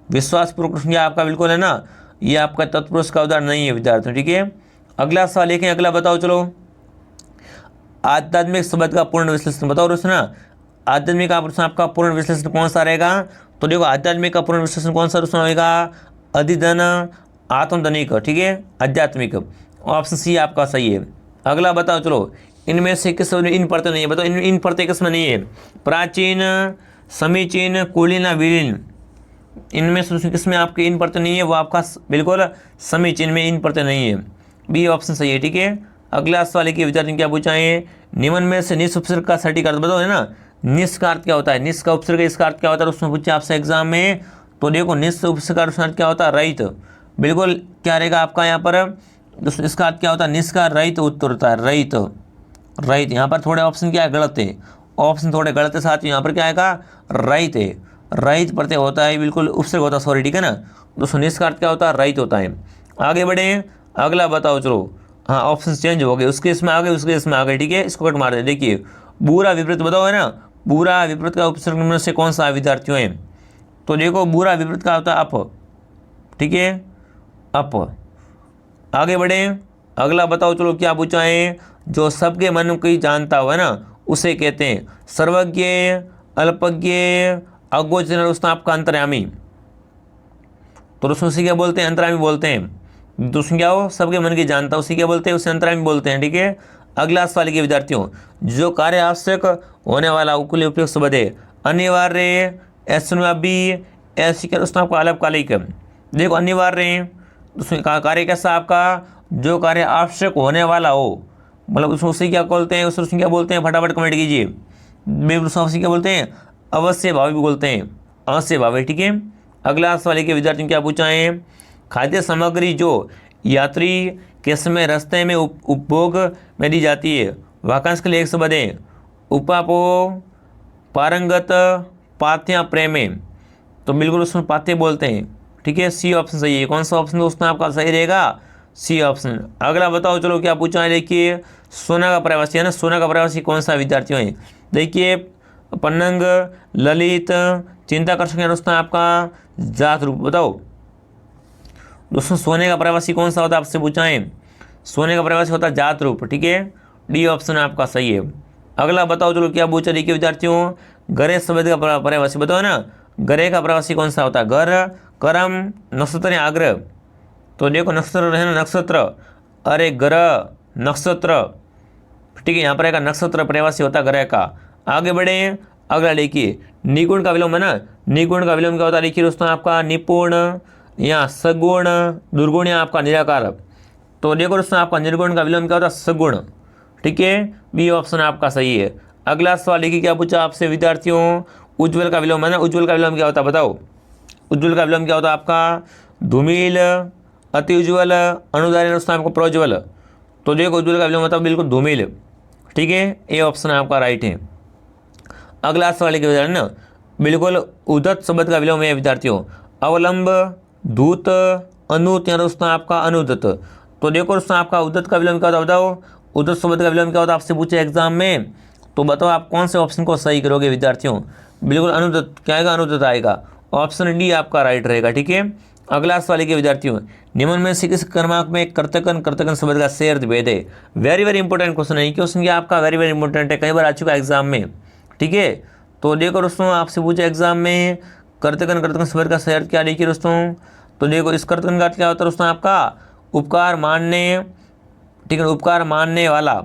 विश्वासपूर्ण प्रश्न आपका बिल्कुल है ना, ये आपका तत्पुरुष का उदाहरण नहीं है विद्यार्थियों। ठीक है, अगला सवाल लिखें। अगला बताओ चलो। आध्यात्मिक शब्द का पूर्ण विश्लेषण बताओ दोस्तों ना। आध्यात्मिक का प्रश्न आपका पूर्ण विश्लेषण कौन सा रहेगा? तो देखो आध्यात्मिक का पूर्ण विश्लेषण कौन सा दोस्तों होगा? अधिधन, आत्मधनिक। ठीक है, आध्यात्मिक ऑप्शन सी आपका सही है। अगला बताओ चलो इनमें से किस इन प्रत्यय नहीं है? बताओ इन प्रत्यय किसमें नहीं है? प्राचीन, समीचीन, कुलीन, विलीन। इनमें से किसमें आपके इन प्रत्यय नहीं है? वो आपका बिल्कुल समीचीन में इन प्रत्यय नहीं है। बी ऑप्शन सही है। ठीक है, अगला सवाल के विद्यार्थी क्या पूछा है? निम्न में से निस उपसर्ग का सटीक अर्थ बताओ है ना। निस का अर्थ क्या होता है? निस का उपसर्ग इसका अर्थ क्या होता है उसमें पूछा आपसे एग्जाम में। तो देखो निस उपसर्ग का अर्थ क्या होता है? रहित। बिल्कुल क्या रहेगा आपका यहाँ पर दोस्तों? इसका अर्थ क्या होता है? निस का रहित उत्तर होता है, रहित रहित। यहाँ पर थोड़े ऑप्शन क्या है गलत है, ऑप्शन थोड़े गलत है साथ ही। यहाँ पर क्या आएगा? रहित है, रहित प्रत्यय होता है, बिल्कुल उपसर्ग होता है, सॉरी। ठीक है ना दोस्तों, निस का अर्थ क्या होता है? रहित होता है। आगे बढ़े, अगला बताओ चलो। हाँ ऑप्शन चेंज हो गए, उसके इसमें आ गए, उसके इसमें आ गए। ठीक है, इसको कट मार दे। देखिए बुरा विपरीत बताओ है ना। बुरा विपरीत का उपसर्ग निम्न से कौन सा विद्यार्थियों है? तो देखो बुरा विपरीत का होता है अप। ठीक है, अप। आगे बढ़े, अगला बताओ चलो क्या पूछा है? जो सबके मन को जानता हो है ना उसे कहते हैं सर्वज्ञ, अल्पज्ञ, अगोचर दोस्तों आपका अंतर्यामी। तो दोस्तों उसे क्या बोलते हैं? अंतर्यामी बोलते हैं। दोस्तों क्या हो? सबके मन की जानता उसी क्या बोलते हैं? उसे अंतर्यामी बोलते हैं। ठीक है, अगला सवाल के विद्यार्थियों। जो कार्य आवश्यक होने वाला उपकुल उपयुक्त शब्द है अनिवार्य, ऐसनवाबी, ऐसी क्या दोस्तों आपका अल्पकालिक। देखो अनिवार्य दोस्तों कार्य कैसा आपका? जो कार्य आवश्यक होने वाला हो, मतलब उसमें उसे क्या बोलते हैं? उसमें क्या बोलते हैं? फटाफट कमेंट कीजिए। उसे क्या बोलते हैं? अवश्य भावी भी बोलते हैं, अवश्य भावी। ठीक है, अगला सवाल के विद्यार्थी क्या पूछा है? खाद्य सामग्री जो यात्री के समय रास्ते में उपभोग में दी जाती है, वाक्यांश के लिए एक शब्द है उपापो, पारंगत, पाथ्य, प्रेमे। तो बिल्कुल उसमें पाथ्य बोलते हैं। ठीक है, सी ऑप्शन सही है। कौन सा ऑप्शन दोस्तों आपका सही रहेगा? C option. अगला बताओ चलो क्या पूछा है? देखिए सोना का प्रवासी है ना, सोना का प्रवासी कौन सा विद्यार्थियों है? देखिए पन्नंग, ललित, चिंताकर्षक है दोस्तों आपका जात रूप। बताओ दोस्तों सोने का प्रवासी कौन सा होता है आपसे पूछा है? सोने का प्रवासी होता है जात रूप। ठीक है, डी ऑप्शन आपका सही है। अगला बताओ चलो क्या पूछा? देखिए विद्यार्थियों गरे शब्द का प्रवासी बताओ ना। गरे का प्रवासी कौन सा होता है? घर, करम, नक्षत्र, आग्रह। तो देखो नक्षत्र है ना, नक्षत्र, अरे ग्रह, नक्षत्र। ठीक है, यहाँ पर एक नक्षत्र प्रवासी होता है ग्रह का। आगे बढ़े, अगला देखिए निगुण का विलोम है ना। निगुण का विलोम क्या होता है? देखिए दोस्तों आपका निपुण या सगुण, दुर्गुण या आपका निराकार। तो देखो दोस्तों आपका निर्गुण का विलोम क्या होता है? सगुण। ठीक है, बी ऑप्शन आपका सही है। अगला सवाल देखिए क्या पूछा आपसे विद्यार्थियों? उज्ज्वल का विलोम है ना। उज्ज्वल का विलोम क्या होता है बताओ? उज्ज्वल का विलोम क्या होता है आपका? धूमिल, अति उज्ज्वल, अनुदान दोस्तों आपको प्रोज्वल। तो देखो उज्ज्वल का विलोम होता है बिल्कुल धूमिल। ठीक है, ए ऑप्शन आपका राइट है। अगला सवाल के विद्यार्थी ना बिल्कुल उदत शब्द का विलोम है विद्यार्थियों अवलंब, धूत, अनुत या दोस्तों आपका अनुदत। तो देखो दोस्तों आपका उदत का विलोम क्या होता है बताओ? उदत शब्द का विलोम क्या होता है आपसे पूछे एग्जाम में? तो बताओ आप कौन से ऑप्शन को सही करोगे विद्यार्थियों? बिल्कुल अनुदत क्या आएगा? अनुदत आएगा। ऑप्शन डी आपका राइट रहेगा। ठीक है, अगला सवाल के विद्यार्थियों निम्न में से किस क्रमांक में कर्तकन कर्तकन शब्द का से अर्थ भेद है? वेरी वेरी इंपॉर्टेंट क्वेश्चन है। क्वेश्चन क्या आपका वेरी वेरी इंपॉर्टेंट है, कई बार आ चुका है एग्जाम में। ठीक है, तो देखो दोस्तों आपसे पूछा एग्जाम में कर्तकन शब्द का सही अर्थ क्या देखिए दोस्तों, तो देखो इस कर्तकन का अर्थ क्या होता है दोस्तों आपका उपकार मानने, ठीक है, उपकार मानने वाला,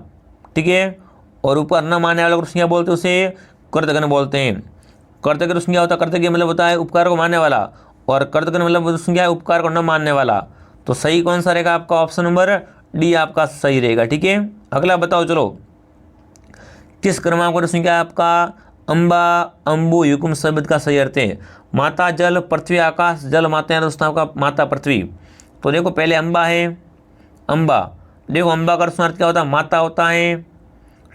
ठीक है, और उपकार न मानने वाला को क्या बोलते हैं, उसे कर्तकन बोलते हैं। कर्तक दोस्तों क्या होता है, कर्तक मतलब होता है उपकार को मानने वाला, और कर्तकन मतलब दोस्तों क्या है, उपकार को न मानने वाला। तो सही कौन सा रहेगा आपका, ऑप्शन नंबर डी आपका सही रहेगा, ठीक है। अगला बताओ चलो, किस क्रमांक को दोस्तों क्या है आपका अम्बा अम्बु युकुम शब्द का सही अर्थ है। माता जल पृथ्वी आकाश, जल माता है दोस्तों आपका माता पृथ्वी। तो देखो पहले अम्बा है, अम्बा, देखो अम्बा का दोस्तों अर्थ क्या होता है, माता होता है,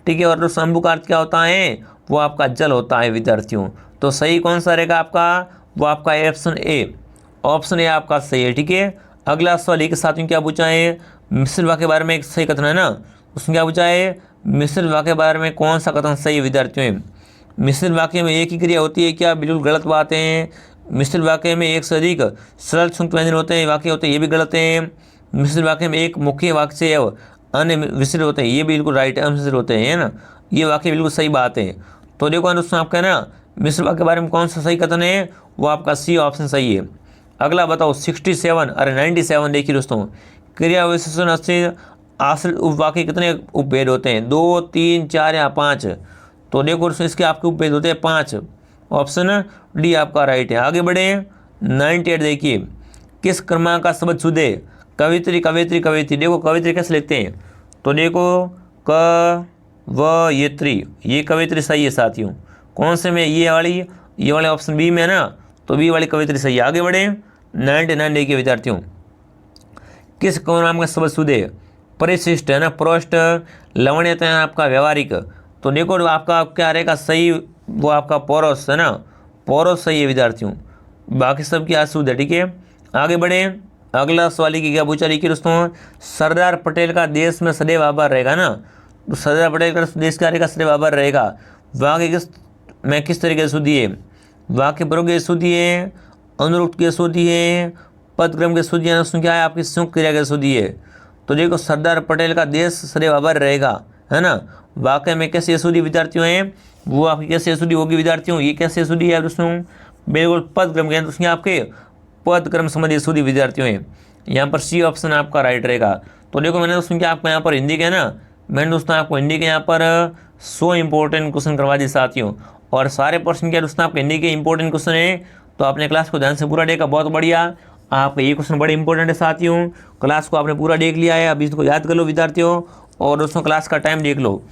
ठीक है, और दोस्तों अम्बु का अर्थ क्या होता है, वो आपका जल होता है विद्यार्थियों। तो सही कौन सा रहेगा आपका, वो आपका ऑप्शन ए, ऑप्शन ए आपका सही है, ठीक है। अगला सवाल के साथ में क्या पूछा है, मिश्र वाक्य के बारे में एक सही कथन है ना, उसमें क्या पूछा है, मिश्र वाक्य के बारे में कौन सा कथन सही है विद्यार्थियों। मिश्र वाक्य में एक ही क्रिया होती है क्या, बिल्कुल गलत बात है। मिश्र वाक्य में एक से अधिक सरल संयुक्त व्यंजन होते हैं, वाक्य होते हैं, ये भी गलत है। मिश्र वाक्य में एक मुख्य वाक्य से अन्य मिश्रित होते हैं, ये बिल्कुल राइट है, मिश्रित होते हैं, है ना, ये वाक्य बिल्कुल सही बात है। तो देखो दोस्तों आपका है ना मिश्र वाक्य के बारे में कौन सा सही कथन है, वो आपका सी ऑप्शन सही है। अगला बताओ 67 अरे 97 देखिए दोस्तों, क्रिया विशेषण आश्रित उपवाक्य कितने उपभेद होते हैं, 2 3 4 या 5। तो देखो दोस्तों इसके आपके उपभेद होते हैं 5, ऑप्शन डी आपका राइट है। आगे बढ़े 98 देखिए, किस क्रमांक का शब्द शुद्ध है, कवित्री कवित्री कवित्री। देखो कवित्री कैसे लिखते हैं, तो देखो क व ये त्री, ये कवित्री सही है साथियों। कौन से में, ये वाले ऑप्शन बी में है ना, तो बी वाली कवित्री सही है। आगे बढ़े 99 देखिए विद्यार्थियों, किस क्रमांक का शब्द शुद्ध है, परिशिष्ट है ना, पृष्ठ, लवण्यता है आपका व्यवहारिक। तो देखो आपका क्या रहेगा सही, वो आपका पौरस है ना, पौरस सही है विद्यार्थियों, बाकी सब क्या शुद्ध है, ठीक है। आगे बढ़े अगला सवाल की क्या पूछा लिखिए दोस्तों, सरदार पटेल का देश में सदैव आभार रहेगा ना, तो सरदार पटेल का देश का रहेगा सदैव आभार रहेगा। वाक्य किस तरीके से शुद्धि है, वाक्य प्रयोग की शुद्धि है, अनुरुक्त की शुद्धि है, पदक्रम की शुद्धि है, उसमें क्या है आपकी संयुक्त क्रिया की शुद्धि है। तो देखो सरदार पटेल का देश सदैव आभार रहेगा, है ना। वाक्य में कैसी शुद्धि विद्यार्थियों है, वो आपकी कैसी शुद्धि होगी विद्यार्थियों, ये कैसी शुद्धि है दोस्तों, बिल्कुल पदक्रम के उसमें आपके पदक्रम संबंधी शुद्धि विद्यार्थियों है। यहाँ पर सी ऑप्शन आपका राइट रहेगा। तो देखो मैंने दोस्तों क्या आपको यहाँ पर हिंदी के ना, मैंने दोस्तों आपको हिंदी के यहाँ पर 100 इंपॉर्टेंट क्वेश्चन करवा दिए साथियों, और सारे प्रश्न क्या दोस्तों आपके हिंदी के इंपॉर्टेंट क्वेश्चन है। तो आपने क्लास को ध्यान से पूरा देखा, बहुत बढ़िया, आपका ये क्वेश्चन बड़े इंपॉर्टेंट है साथियों। क्लास को आपने पूरा देख लिया है, अभी इसको याद कर लो विद्यार्थियों। और दोस्तों क्लास का टाइम देख लो,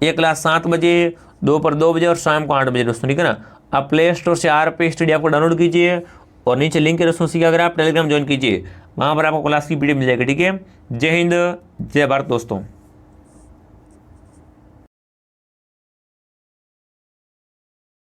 एक क्लास 7 बजे, दोपहर 2 बजे और शाम को 8 बजे दोस्तों, ठीक है ना। आप प्ले स्टोर से RP स्टडी आपको डाउनलोड कीजिए, और नीचे लिंक है दोस्तों, उसी अगर आप टेलीग्राम ज्वाइन कीजिए, वहाँ पर आपको क्लास की पीडीएफ मिल जाएगी, ठीक है। जय हिंद, जय भारत दोस्तों।